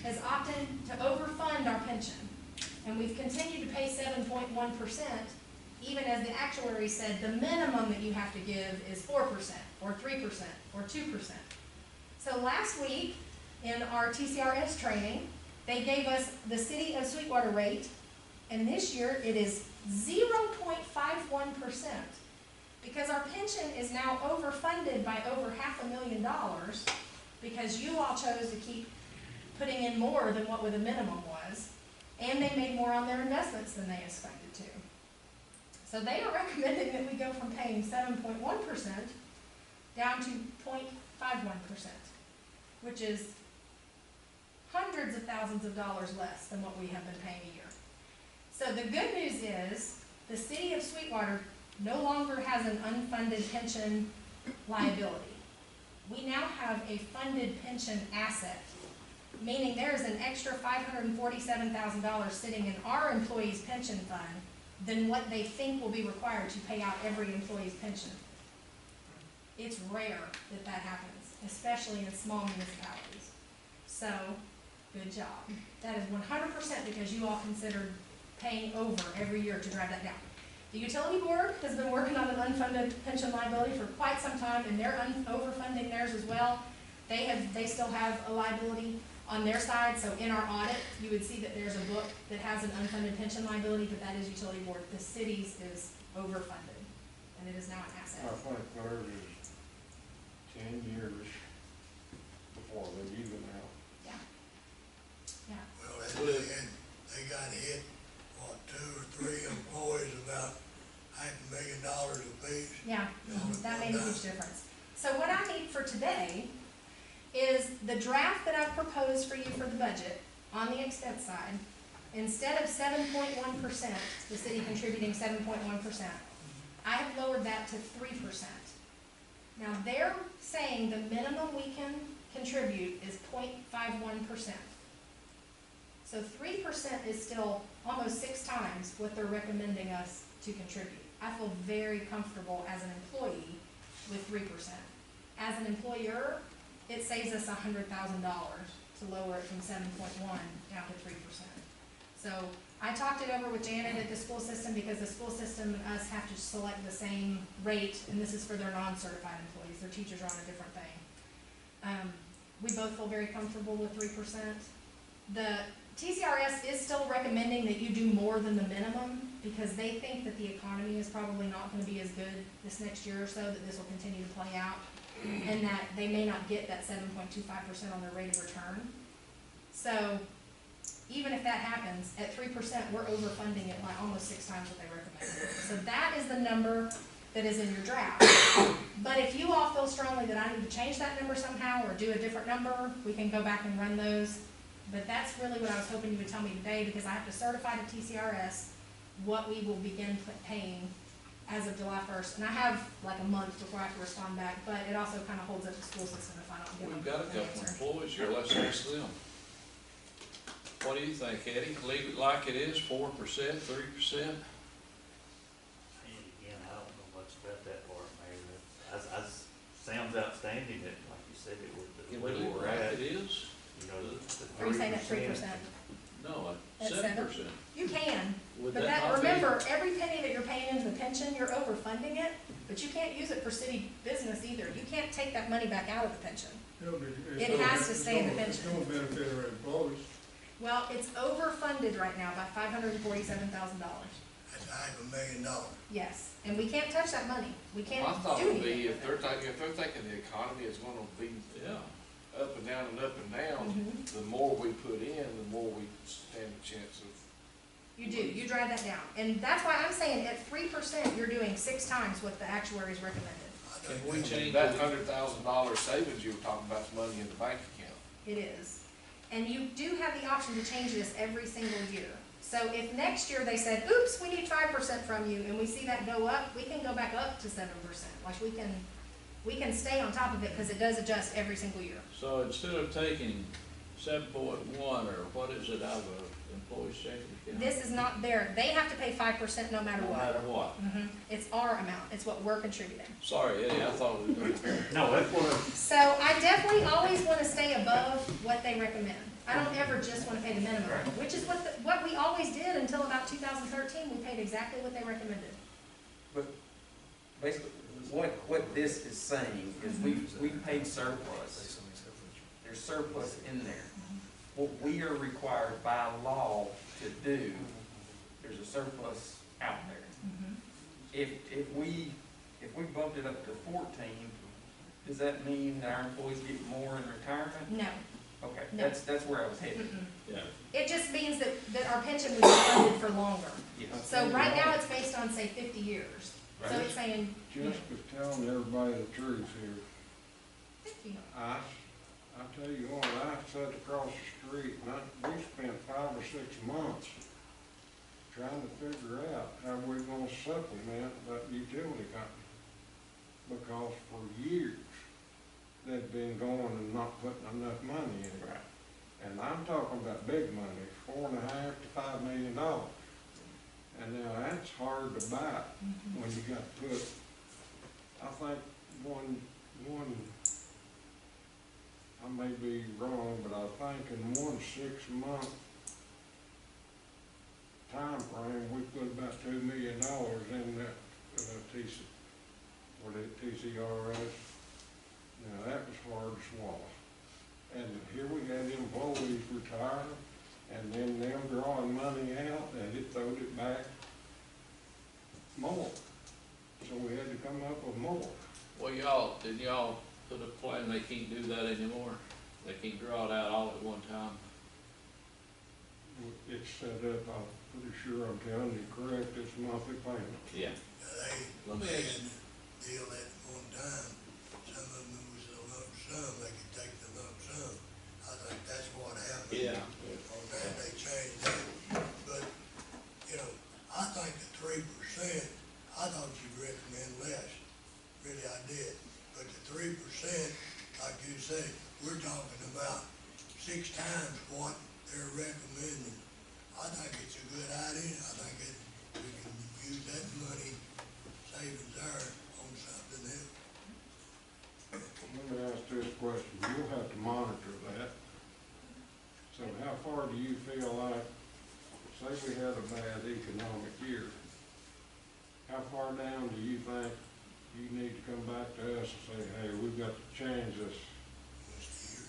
has opted to overfund our pension. And we've continued to pay 7.1%, even as the actuary said the minimum that you have to give is 4%, or 3%, or 2%. So last week, in our TCRS training, they gave us the City of Sweetwater rate, and this year it is 0.51%. Because our pension is now overfunded by over $500,000 because you all chose to keep putting in more than what the minimum was, and they made more on their investments than they expected to. So they are recommending that we go from paying 7.1% down to 0.51%, which is hundreds of thousands of dollars less than what we have been paying a year. So the good news is the City of Sweetwater no longer has an unfunded pension liability. We now have a funded pension asset, meaning there is an extra $547,000 sitting in our employees' pension fund than what they think will be required to pay out every employee's pension. It's rare that that happens, especially in small municipalities. So, good job. That is 100% because you all considered paying over every year to drive that down. The utility board has been working on an unfunded pension liability for quite some time, and they're overfunding theirs as well. They still have a liability on their side, so in our audit, you would see that there's a book that has an unfunded pension liability, but that is utility board. The city's is overfunded, and it is now an asset. I think theirs is 10 years before they even out. Yeah. Yeah. Well, they got hit, what, 2 or 3 employees about $500,000 apiece. Yeah, that made a huge difference. So what I need for today is the draft that I've proposed for you for the budget on the expense side. Instead of 7.1%, the city contributing 7.1%, I have lowered that to 3%. Now, they're saying the minimum we can contribute is 0.51%. So 3% is still almost 6 times what they're recommending us to contribute. I feel very comfortable as an employee with 3%. As an employer, it saves us $100,000 to lower it from 7.1 down to 3%. So I talked it over with Janet at the school system because the school system and us have to select the same rate, and this is for their non-certified employees. Their teachers are on a different thing. We both feel very comfortable with 3%. The TCRS is still recommending that you do more than the minimum because they think that the economy is probably not going to be as good this next year or so, that this will continue to play out, and that they may not get that 7.25% on their rate of return. So even if that happens, at 3%, we're overfunding it by almost 6 times what they recommend. So that is the number that is in your draft. But if you all feel strongly that I need to change that number somehow or do a different number, we can go back and run those. But that's really what I was hoping you would tell me today, because I have to certify to TCRS what we will begin paying as of July 1st. And I have like a month before I have to respond back, but it also kind of holds up the school system if I don't give them We've got a an couple answer. employees here, let's ask them. What do you think, Eddie? Leave it like it is, 4%, 3%? And again, I don't know much about that part, Mayor. As sounds outstanding, that, like you said, it would, Can the we way leave it we're like at, it is? you know, the Are you saying at 3%. 3%? No, At 7%. You can, Would but that that, not be? remember, every penny that you're paying into the pension, you're overfunding it, but you can't use it for city business either. You can't take that money back out of the pension. It has to stay in the pension. It's gonna benefit our employees. Well, it's overfunded right now by $547,000. That's $500,000. Yes, and we can't touch that money. We can't My thought do would anything be, with if they're it. thinking the economy is gonna be Yeah. up and down and up and down, Mhm. the more we put in, the more we stand a chance of. You do, you drive that down. And that's why I'm saying at 3%, you're doing 6 times what the actuaries recommended. Can we change That it? $100,000 savings you were talking about is money in the bank account. It is. And you do have the option to change this every single year. So if next year they said, oops, we need 5% from you, and we see that go up, we can go back up to 7%. Like we can stay on top of it because it does adjust every single year. So instead of taking 7.1 or what is it out of an employee's checking account? This is not there. They have to pay 5% no matter No what. matter what. It's our amount. It's what we're contributing. Sorry, Eddie, I thought we were doing. No, that's what, So I definitely always want to stay above what they recommend. I don't ever just want to pay the minimum, which is what we always did until about 2013. We paid exactly what they recommended. But basically, what this is saying is we paid surplus. There's surplus in there. What we are required by law to do, there's a surplus out there. If we bumped it up to 14, does that mean that our employees get more in retirement? No. Okay, No. that's where I was headed. Yeah. It just means that our pension would be funded for longer. Yes. So right now it's based on, say, 50 years. So it's saying, Just was telling everybody the truth here. you know, I tell you what, I sat across the street and we spent 5 or 6 months trying to figure out how we're gonna supplement that utility company. Because for years, they've been going and not putting enough money in it. And I'm talking about big money, $4.5 to $5 million. And now that's hard to buy when you got to put, I think one, I may be wrong, but I think in 1 6-month time frame, we put about $2 million in that TCRS. Now, that was hard to swallow. And here we had employees retire, and then them drawing money out, and it throwed it back more. So we had to come up with more. Well, didn't y'all put up determined they can't do that anymore? They can't draw it out all at one time? It's set up, I'm pretty sure I'm telling you correct, it's monthly payment. Yeah. Now, Let me they ask- had a deal at one time, some of them was a lump sum, they could take the lump sum. I think that's what happened. Yeah. On that, they changed that, but, you know, I think the 3%, I thought you'd recommend less, really I did. But the 3%, like you say, we're talking about 6 times what they're recommending. I think it's a good idea, I think we can use that money, savings there on something else. Let me ask this question, you'll have to monitor that. So how far do you feel like, say we had a bad economic year, how far down do you think you need to come back to us and say, hey, we've got to change this?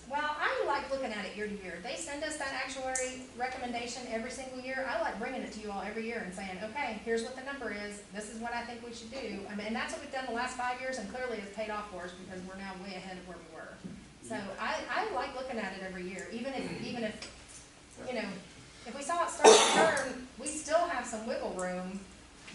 Well, I like looking at it year to year. They send us that actuary recommendation every single year. I like bringing it to you all every year and saying, okay, here's what the number is. This is what I think we should do. I mean, and that's what we've done the last 5 years, and clearly it's paid off for us because we're now way ahead of where we were. So I like looking at it every year, even if, you know, if we saw it start to turn, we still have some wiggle room.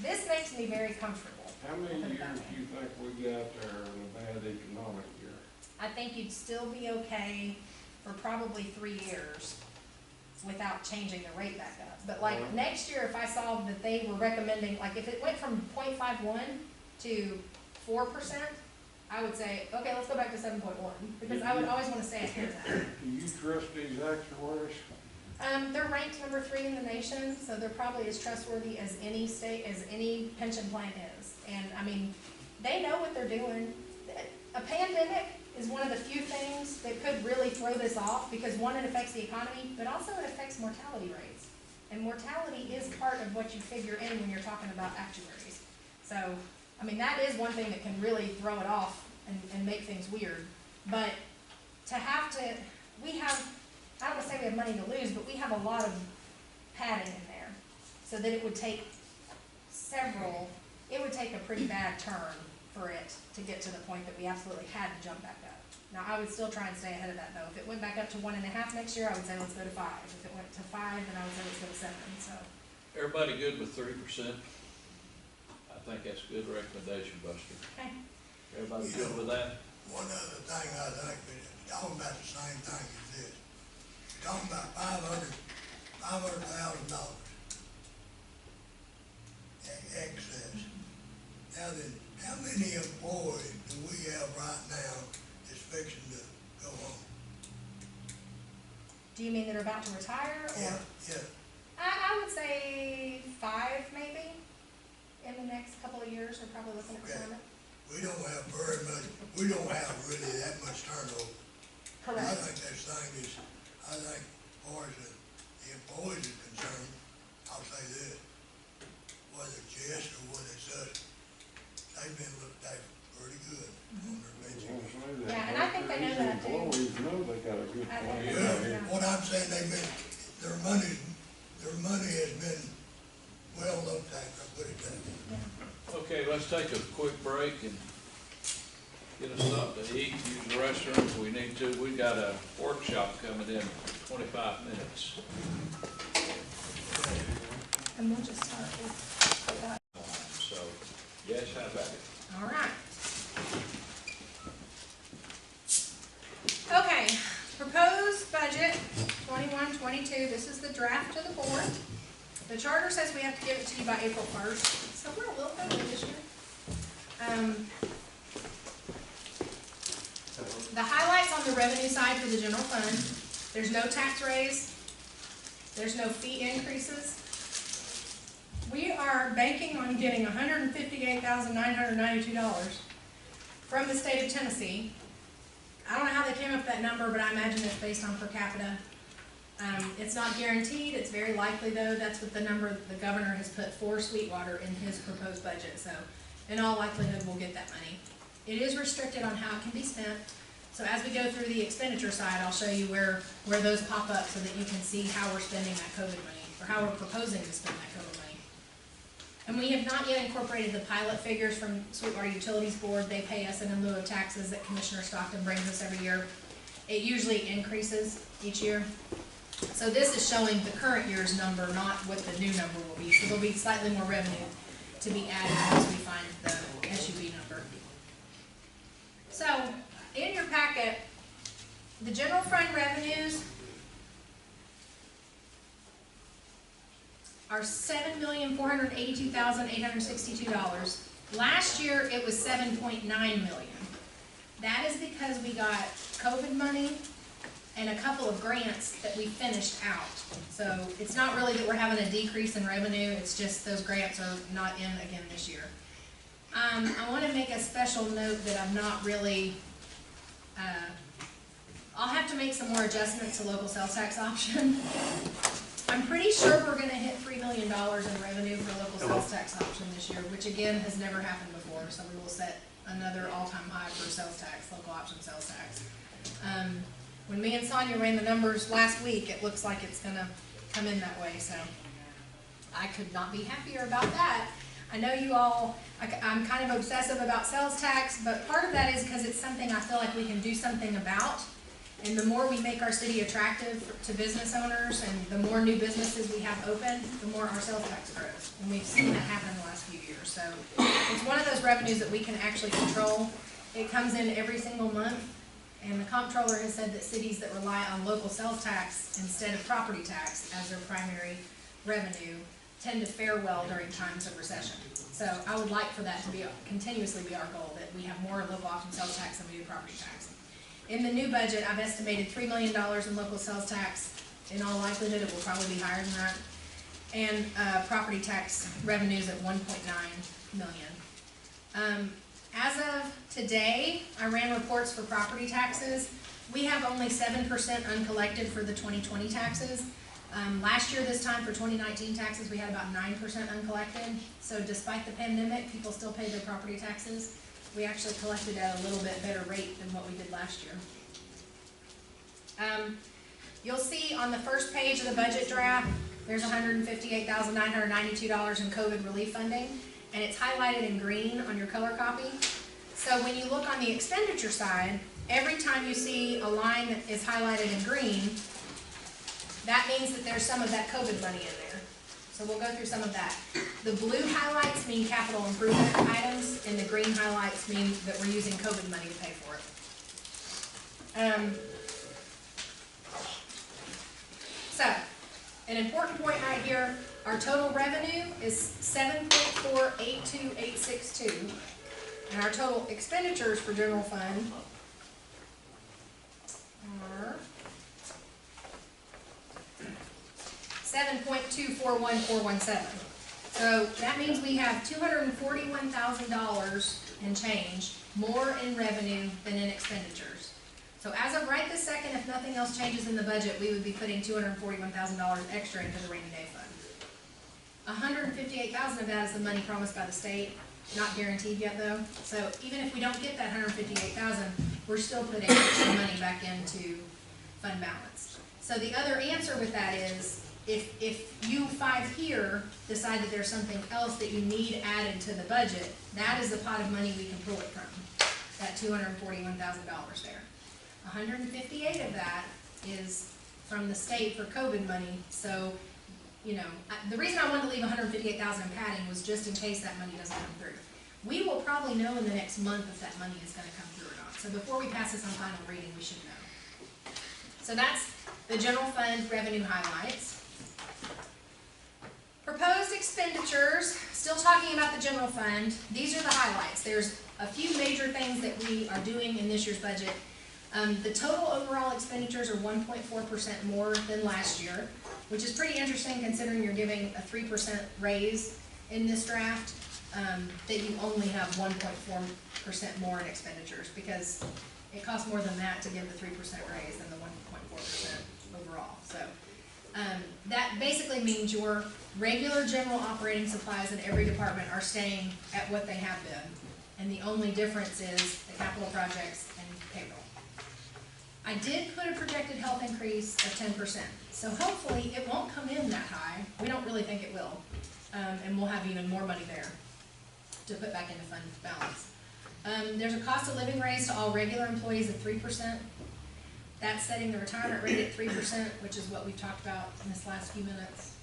This makes me very comfortable. How many years do you think we got there in a bad economic year? I think you'd still be okay for probably 3 years without changing the rate back up. But like next year, if I saw that they were recommending, like if it went from 0.51 to 4%, I would say, okay, let's go back to 7.1, because I would always want to stay ahead of that. Do you trust these actuaries? They're ranked number 3 in the nation, so they're probably as trustworthy as any state, as any pension plan is. And I mean, they know what they're doing. A pandemic is one of the few things that could really throw this off, because one, it affects the economy, but also it affects mortality rates. And mortality is part of what you figure in when you're talking about actuaries. So, I mean, that is one thing that can really throw it off and make things weird. But to have to, we have, I don't want to say we have money to lose, but we have a lot of padding in there, so that it would take a pretty bad turn for it to get to the point that we absolutely had to jump back up. Now, I would still try and stay ahead of that though. If it went back up to 1.5 next year, I would say let's go to 5. If it went to 5, then I would say let's go to 7, so. Everybody good with 3%? I think that's a good recommendation, Buster. Okay. Everybody good with that? One other thing I think, we're talking about the same thing as this. We're talking about $500,000 excess. Now then, how many employees do we have right now that's fixing to go home? Do you mean that are about to retire, or? Yeah. I would say 5 maybe, in the next couple of years. We're probably looking at Okay. retirement. We don't have very much, we don't have really that much turnover. I Correct. think this thing is, I think, as far as the employees are concerned, I'll say this, whether it's yes or whether it's us, they've been looked at pretty good on their pension. Yeah, and I think they know that too. Employees know they got a good I think plan. they Well, do. what I'm saying, they've been, their money has been well looked at, I'll put it that way. Okay, let's take a quick break and get us something to eat, use the restroom if we need to. We've got a workshop coming in 25 minutes. And we'll just start with that. So, yes, how about it? All right. Okay, proposed budget 21-22. This is the draft to the board. The charter says we have to give it to you by April 1st, so we're a little early this year. The highlights on the revenue side for the general fund: there's no tax raise, there's no fee increases. We are banking on getting $158,992 from the state of Tennessee. I don't know how they came up with that number, but I imagine it's based on per capita. It's not guaranteed. It's very likely, though. That's what the number the governor has put for Sweetwater in his proposed budget. So in all likelihood, we'll get that money. It is restricted on how it can be spent. So as we go through the expenditure side, I'll show you where those pop up so that you can see how we're spending that COVID money, or how we're proposing to spend that COVID money. And we have not yet incorporated the pilot figures from Sweetwater Utilities Board. They pay us in lieu of taxes that Commissioner Stockton brings us every year. It usually increases each year. So this is showing the current year's number, not what the new number will be. So there'll be slightly more revenue to be added once we find the SUV number. So, in your packet, the general fund revenues are $7,482,862. Last year, it was $7.9 million. That is because we got COVID money and a couple of grants that we finished out. So it's not really that we're having a decrease in revenue, it's just those grants are not in again this year. I want to make a special note that I'm not really, I'll have to make some more adjustments to local sales tax option. I'm pretty sure we're gonna hit $3 million in revenue for local sales tax option this year, which again has never happened before, so we will set another all-time high for sales tax, local option sales tax. When me and Sonia ran the numbers last week, it looks like it's gonna come in that way, so I could not be happier about that. I know you all, I'm kind of obsessive about sales tax, but part of that is because it's something I feel like we can do something about. And the more we make our city attractive to business owners and the more new businesses we have open, the more our sales tax grows. And we've seen that happen in the last few years. So it's one of those revenues that we can actually control. It comes in every single month. And the comptroller has said that cities that rely on local sales tax instead of property tax as their primary revenue tend to fare well during times of recession. So I would like for that to be continuously be our goal, that we have more local option sales tax than we do property tax. In the new budget, I've estimated $3 million in local sales tax. In all likelihood, it will probably be higher than that. And property tax revenues at $1.9 million. As of today, I ran reports for property taxes. We have only 7% uncollected for the 2020 taxes. Last year, this time for 2019 taxes, we had about 9% uncollected. So despite the pandemic, people still paid their property taxes. We actually collected at a little bit better rate than what we did last year. You'll see on the first page of the budget draft, there's $158,992 in COVID relief funding, and it's highlighted in green on your color copy. So when you look on the expenditure side, every time you see a line that is highlighted in green, that means that there's some of that COVID money in there. So we'll go through some of that. The blue highlights mean capital improvement items, and the green highlights mean that we're using COVID money to pay for it. So, an important point right here, our total revenue is $7.482862, and our total expenditures for general fund are $7.241417. So that means we have $241,000 and change more in revenue than in expenditures. So as of right this second, if nothing else changes in the budget, we would be putting $241,000 extra into the rainy day fund. $158,000 of that is the money promised by the state, not guaranteed yet though. So even if we don't get that $158,000, we're still putting extra money back into fund balance. So the other answer with that is, if you five here decide that there's something else that you need added to the budget, that is the pot of money we can pull it from, that $241,000 there. 158 of that is from the state for COVID money, so, you know, the reason I wanted to leave 158,000 in padding was just in case that money doesn't come through. We will probably know in the next month if that money is going to come through or not, so before we pass this on final reading, we should know. So that's the general fund revenue highlights. Proposed expenditures, still talking about the general fund, these are the highlights. There's a few major things that we are doing in this year's budget. The total overall expenditures are 1.4% more than last year, which is pretty interesting considering you're giving a 3% raise in this draft, that you only have 1.4% more in expenditures, because it costs more than that to give the 3% raise than the 1.4% overall. So that basically means your regular general operating supplies in every department are staying at what they have been, and the only difference is the capital projects and payroll. I did put a projected health increase of 10%, so hopefully it won't come in that high. We don't really think it will. and we'll have even more money there to put back into fund balance. There's a cost of living raise to all regular employees of 3%. That's setting the retirement rate at 3%, which is what we've talked about in this last few minutes.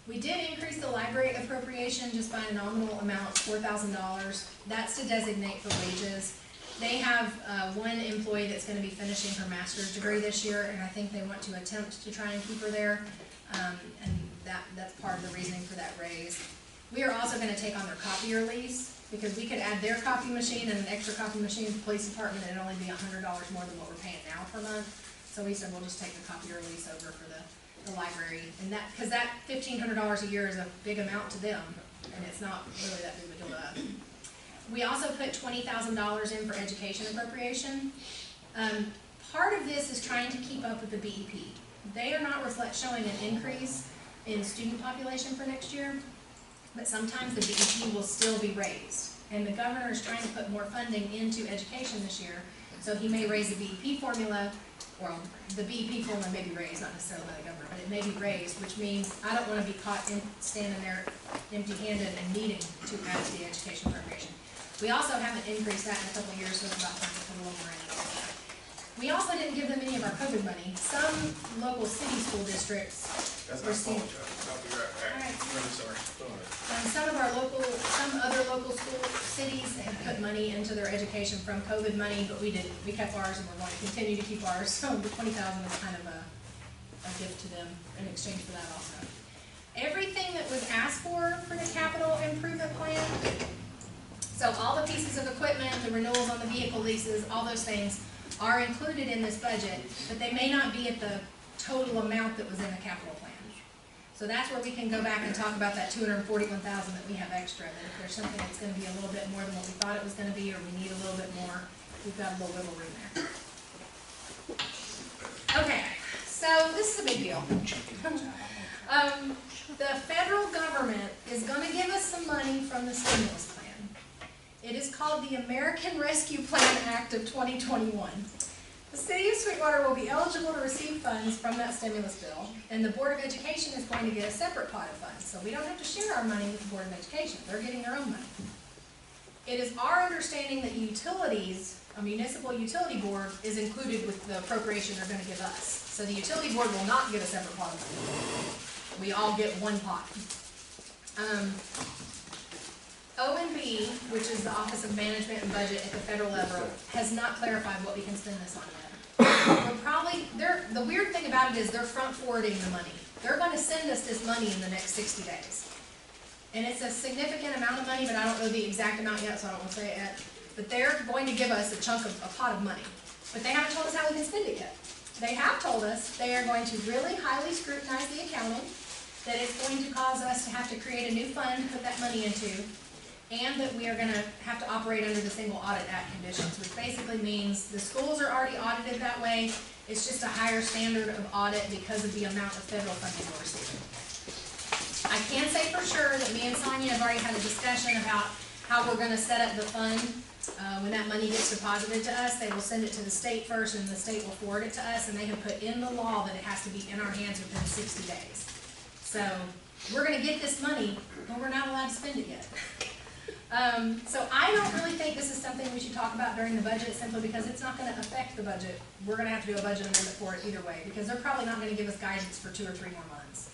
We did increase the library appropriation just by a nominal amount, $4,000. That's to designate for wages. They have one employee that's going to be finishing her master's degree this year, and I think they want to attempt to try and keep her there, and that's part of the reasoning for that raise. We are also going to take on their copier lease, because we could add their copy machine and an extra copy machine to the police department, and it'd only be $100 more than what we're paying now per month. So we said we'll just take the copier lease over for the library, and that, because that $1,500 a year is a big amount to them, and it's not really that big of a deal to us. We also put $20,000 in for education appropriation. Part of this is trying to keep up with the BEP. They are not showing an increase in student population for next year, but sometimes the BEP will still be raised. And the governor is trying to put more funding into education this year, so he may raise the BEP formula, or the BEP formula may be raised, not necessarily by the governor, but it may be raised, which means I don't want to be caught standing there empty-handed and needing to add to the education appropriation. We also haven't increased that in a couple of years, so it's about time to put a little more in. We also didn't give them any of our COVID money. Some local city school districts received. I'll be right back. All right. Really sorry. Some other local school cities have put money into their education from COVID money, but we didn't. We kept ours, and we're going to continue to keep ours. So the $20,000 is kind of a gift to them in exchange for that also. Everything that was asked for the capital improvement plan, so all the pieces of equipment, the renewals on the vehicle leases, all those things are included in this budget, but they may not be at the total amount that was in the capital plan. So that's where we can go back and talk about that $241,000 that we have extra, that if there's something that's gonna be a little bit more than what we thought it was gonna be, or we need a little bit more, we've got a little wiggle room there. Okay, so this is a big deal. The federal government is gonna give us some money from the stimulus plan. It is called the American Rescue Plan Act of 2021. The City of Sweetwater will be eligible to receive funds from that stimulus bill, and the Board of Education is going to get a separate pot of funds, so we don't have to share our money with the Board of Education. They're getting their own money. It is our understanding that utilities, a municipal utility board, is included with the appropriation they're going to give us. So the utility board will not get a separate pot of money. We all get one pot. O&B, which is the Office of Management and Budget at the federal level, has not clarified what we can spend this on yet. The weird thing about it is they're front forwarding the money. They're going to send us this money in the next 60 days. And it's a significant amount of money, but I don't know the exact amount yet, so I don't want to say it yet. But they're going to give us a pot of money. But they haven't told us how we can spend it yet. They have told us they are going to really highly scrutinize the accounting, that it's going to cause us to have to create a new fund to put that money into, and that we are going to have to operate under the Single Audit Act conditions, which basically means the schools are already audited that way. It's just a higher standard of audit because of the amount of federal funding we're receiving. I can say for sure that me and Sonia have already had a discussion about how we're going to set up the fund. When that money gets deposited to us, they will send it to the state first, and the state will forward it to us, and they have put in the law that it has to be in our hands within 60 days. So we're going to get this money, but we're not allowed to spend it yet. So I don't really think this is something we should talk about during the budget, simply because it's not going to affect the budget. We're going to have to do a budget amendment for it either way, because they're probably not going to give us guidance for 2 or 3 more months.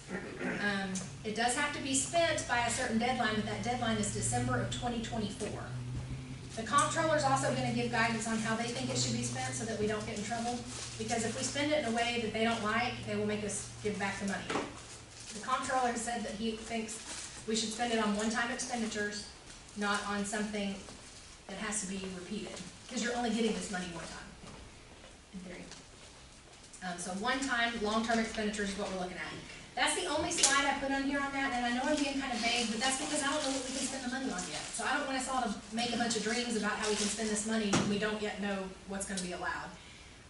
It does have to be spent by a certain deadline, but that deadline is December of 2024. The comptroller is also going to give guidance on how they think it should be spent so that we don't get in trouble, because if we spend it in a way that they don't like, they will make us give back the money. The comptroller said that he thinks we should spend it on one-time expenditures, not on something that has to be repeated, because you're only getting this money one time, in theory. So one-time, long-term expenditures is what we're looking at. That's the only slide I put on here on that, and I know I'm being kind of vague, but that's because I don't know what we can spend the money on yet. So I don't want us all to make a bunch of dreams about how we can spend this money when we don't yet know what's going to be allowed.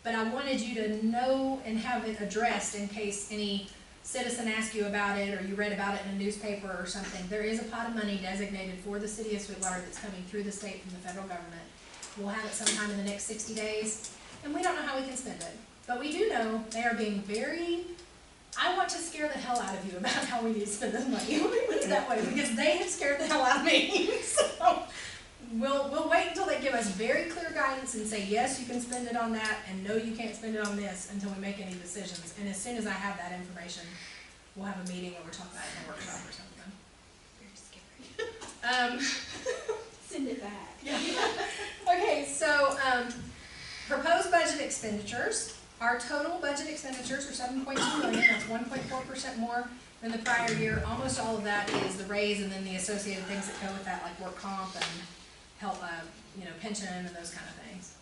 But I wanted you to know and have it addressed in case any citizen asks you about it, or you read about it in a newspaper or something. There is a pot of money designated for the City of Sweetwater that's coming through the state from the federal government. We'll have it sometime in the next 60 days, and we don't know how we can spend it. But we do know they are being very I want to scare the hell out of you about how we need to spend this money. Let me put it that way, because they have scared the hell out of me. So we'll wait until they give us very clear guidance and say, yes, you can spend it on that, and no, you can't spend it on this until we make any decisions. And as soon as I have that information, we'll have a meeting or we'll talk about it in a workshop or something. Very scary. Send it back. Okay, so, proposed budget expenditures. Our total budget expenditures are 7.2 million, that's 1.4% more than the prior year. Almost all of that is the raise and then the associated things that go with that, like work comp and health, pension and those kind of things.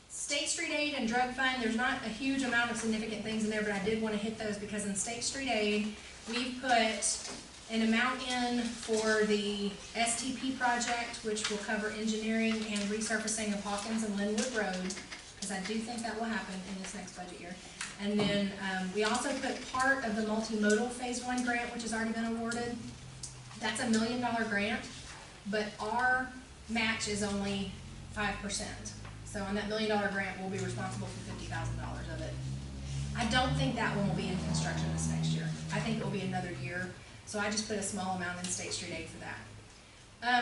State Street Aid and drug fund, there's not a huge amount of significant things in there, but I did want to hit those because in State Street Aid, we've put an amount in for the STP project, which will cover engineering and resurfacing of Hawkins and Linwood Road, because I do think that will happen in this next budget year. And then we also put part of the multimodal phase 1 grant, which has already been awarded. That's a $1 million grant, but our match is only 5%. So on that $1 million grant, we'll be responsible for $50,000 of it. I don't think that one will be in construction this next year. I think it will be another year. So I just put a small amount in State Street Aid for that.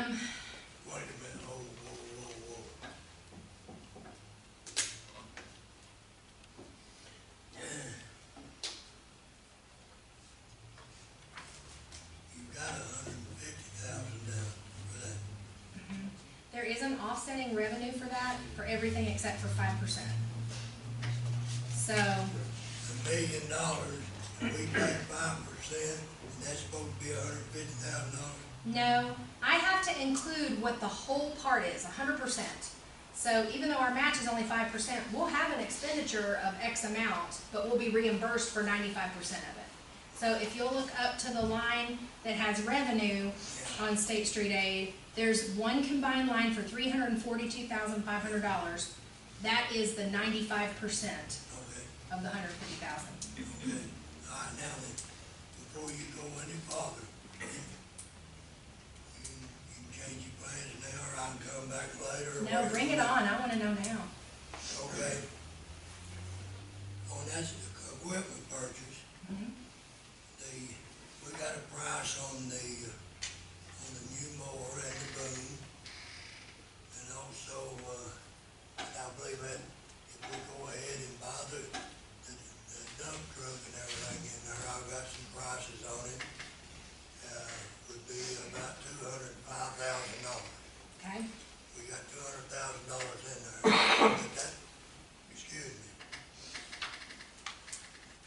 Wait a minute, whoa. You got 150,000 down for that. There is an offsetting revenue for that, for everything except for 5%. So, $1 million, we pay 5%, and that's supposed to be $150,000. no, I have to include what the whole part is, 100%. So even though our match is only 5%, we'll have an expenditure of X amount, but we'll be reimbursed for 95% of it. So if you'll look up to the line that has revenue on State Street Aid, there's one combined line for $342,500. That is the 95% Okay, of the $150,000. okay. All right, now then, before you go any farther, you can change your plans now, or I can come back later. or No, bring it whatever. on, I wanna know now. Okay. On that equipment purchase, Mhm. we got a price on the new mower and the boom. And also, I believe that if we go ahead and buy the dump truck and everything in there, I've got some prices on it. Would be about $205,000. Okay, We got $200,000 in there. But that, excuse me.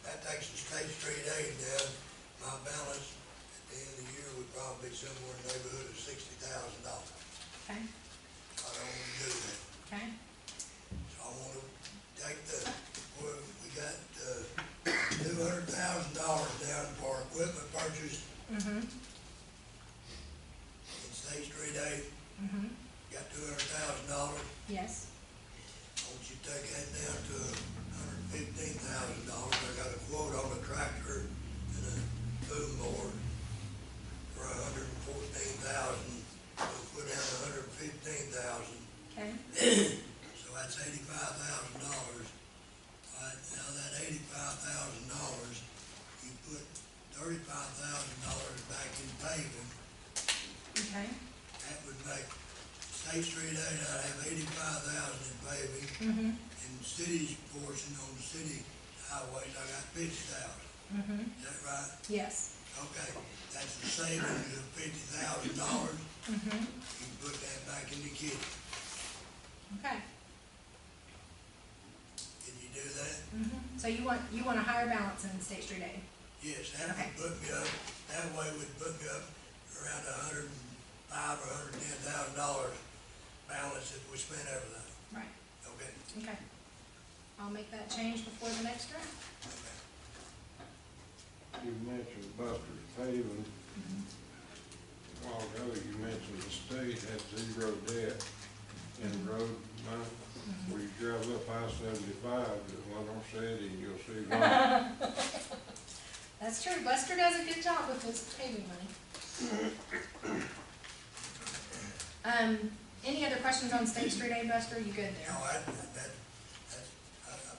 That takes the State Street Aid down. My balance at the end of the year would probably be somewhere in the neighborhood of $60,000. okay, I don't want to do that. okay, So I want to take we got $200,000 down for equipment purchase mhm, in State Street Aid. mhm, Got $200,000. yes, I want you to take that down to $115,000. I got a quote on a tractor and a boom board for $114,000. We'll put down $115,000. okay, So that's $85,000. All right, now that $85,000, you put $35,000 back in paving. okay, That would make State Street Aid, I'd have $85,000 in paving. mhm, In the city's portion on the city highways, I got $50,000. mhm, Is that right? yes, Okay, that's the savings of $50,000. mhm, You can put that back in the kitty. okay, Can you do that? mhm. So you want a higher balance in State Street Aid? Yes, that Okay. would put me up, that way would put me up around $105,000 or $110,000 balance if we spent everything. Right, Okay, okay. I'll make that change before the next draft. okay. You mentioned Buster's paving. A while ago, you mentioned the state had zero debt in road money. Where you drive up I-75, there's one on Saturday, and you'll see one. That's true, Buster does a good job with his paving money. Any other questions on State Street Aid, Buster? You good No, there? I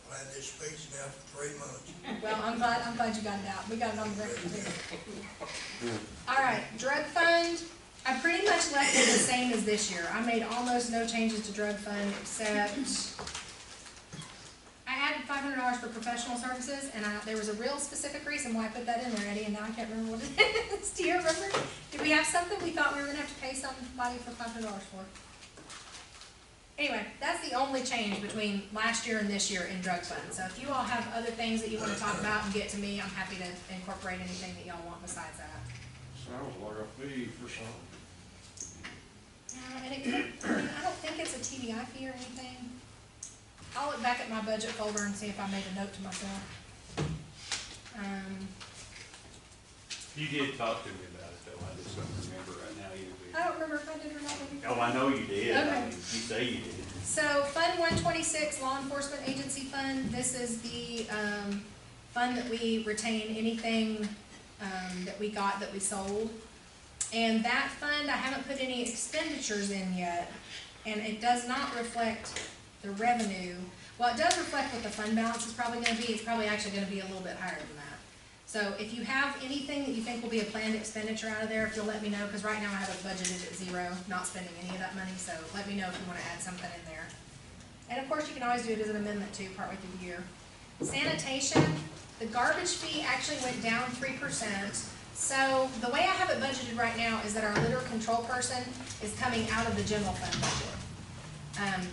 plan had this speech now for 3 months. Well, I'm glad you got it out. We got it on the record too. All right, drug fund, I pretty much left it the same as this year. I made almost no changes to drug fund except I added $500 for professional services, and there was a real specific reason why I put that in there, Eddie, and now I can't remember what it is. Do you remember? Did we have something we thought we were gonna have to pay somebody for $500 for? Anyway, that's the only change between last year and this year in drug fund. So if you all have other things that you wanna talk about and get to me, I'm happy to incorporate anything that y'all want besides that. Sounds like a fee for something. And it could, I mean, I don't think it's a TDI fee or anything. I'll look back at my budget folder and see if I made a note to myself. You did talk to me about it though, I just don't remember right now either. I don't remember if I did or not. Maybe. Oh, I know you did, I Okay. mean, you say you did. So Fund 126, Law Enforcement Agency Fund, this is the fund that we retain anything that we got that we sold. And that fund, I haven't put any expenditures in yet, and it does not reflect the revenue. Well, it does reflect what the fund balance is probably gonna be. It's probably actually gonna be a little bit higher than that. So if you have anything that you think will be a planned expenditure out of there, if you'll let me know, because right now I have it budgeted at 0, not spending any of that money, so let me know if you wanna add something in there. And of course, you can always do it as an amendment too, partway through the year. Sanitation, the garbage fee actually went down 3%. So the way I have it budgeted right now is that our litter control person is coming out of the general fund budget.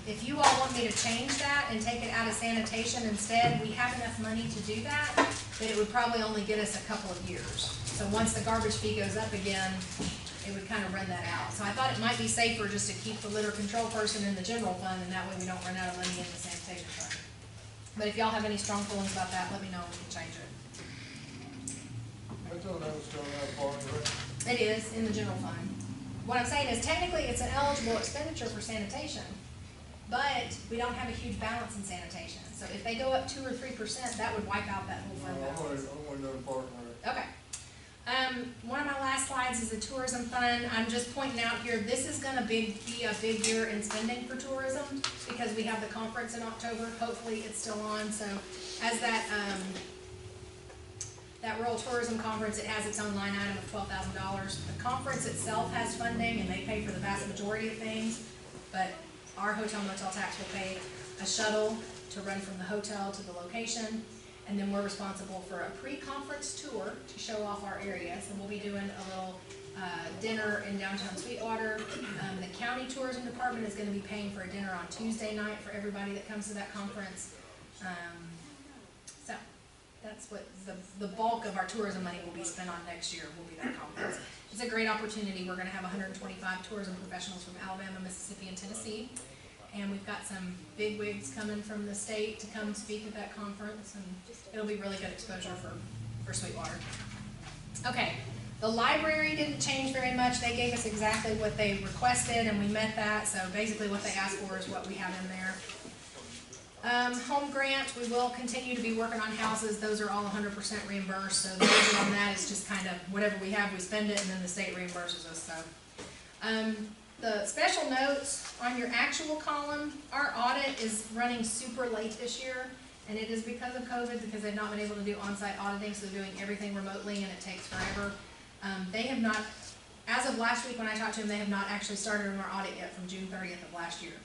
If you all want me to change that and take it out of sanitation instead, we have enough money to do that, but it would probably only get us a couple of years. So once the garbage fee goes up again, it would kind of run that out. So I thought it might be safer just to keep the litter control person in the general fund, and that way we don't run out of money in the sanitation fund. But if y'all have any strong feelings about that, let me know and we can change it. I thought that was still that part of it. It is in the general fund. What I'm saying is technically it's an eligible expenditure for sanitation, but we don't have a huge balance in sanitation. So if they go up 2 or 3%, that would wipe out that whole fund No, balance. I only done part of it. Okay. One of my last slides is the tourism fund. I'm just pointing out here, this is gonna be a big year in spending for tourism because we have the conference in October. Hopefully it's still on. So as that rural tourism conference, it has its own line item of $12,000. The conference itself has funding and they pay for the vast majority of things, but our hotel motel tax will pay a shuttle to run from the hotel to the location. And then we're responsible for a pre-conference tour to show off our area. So we'll be doing a little dinner in downtown Sweetwater. The county tourism department is gonna be paying for a dinner on Tuesday night for everybody that comes to that conference. So that's what the bulk of our tourism money will be spent on next year, will be that conference. It's a great opportunity. We're gonna have 125 tourism professionals from Alabama, Mississippi, and Tennessee. And we've got some big wigs coming from the state to come speak at that conference, and it'll be really good exposure for Sweetwater. Okay, the library didn't change very much. They gave us exactly what they requested, and we met that, so basically what they asked for is what we have in there. Home grant, we will continue to be working on houses. Those are all 100% reimbursed, so the budget on that is just kind of whatever we have, we spend it, and then the state reimburses us, so. The special notes on your actual column, our audit is running super late this year, and it is because of COVID, because they've not been able to do on-site auditing, so they're doing everything remotely, and it takes forever. They have not, as of last week when I talked to them, they have not actually started on our audit yet from June 30th of last year.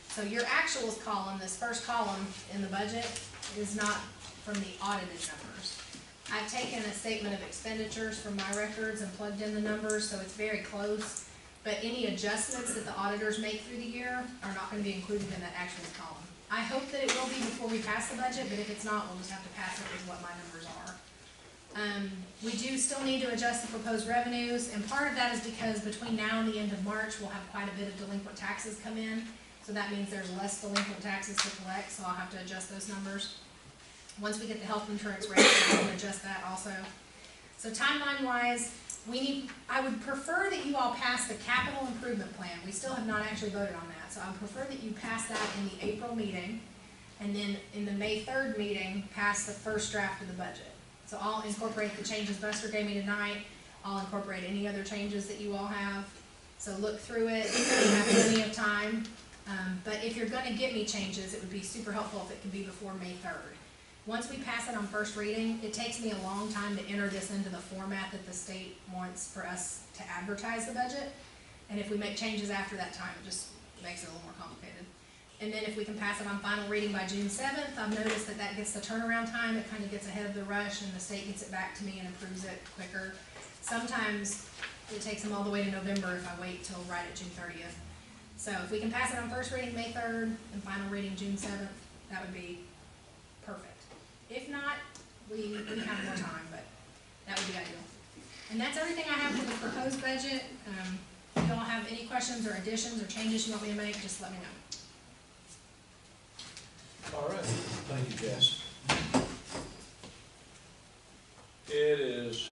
So your actuals column, this first column in the budget, is not from the audited numbers. I've taken a statement of expenditures from my records and plugged in the numbers, so it's very close. But any adjustments that the auditors make through the year are not going to be included in that actuals column. I hope that it will be before we pass the budget, but if it's not, we'll just have to pass it with what my numbers are. We do still need to adjust the proposed revenues, and part of that is because between now and the end of March, we'll have quite a bit of delinquent taxes come in. So that means there's less delinquent taxes to collect, so I'll have to adjust those numbers. Once we get the health insurance rate, we'll adjust that also. So timeline-wise, I would prefer that you all pass the capital improvement plan. We still have not actually voted on that, so I would prefer that you pass that in the April meeting, and then in the May 3rd meeting, pass the first draft of the budget. So I'll incorporate the changes Buster gave me tonight. I'll incorporate any other changes that you all have. So look through it. We have plenty of time. But if you're gonna get me changes, it would be super helpful if it could be before May 3rd. Once we pass it on first reading, it takes me a long time to enter this into the format that the state wants for us to advertise the budget. And if we make changes after that time, it just makes it a little more complicated. And then if we can pass it on final reading by June 7th, I've noticed that that gets the turnaround time, it kind of gets ahead of the rush, and the state gets it back to me and approves it quicker. Sometimes it takes them all the way to November if I wait till right at June 30th. So if we can pass it on first reading May 3rd and final reading June 7th, that would be perfect. If not, we have more time, but that would be ideal. And that's everything I have for the proposed budget. If you all have any questions or additions or changes you want me to make, just let me know. All right, thank you, Jess.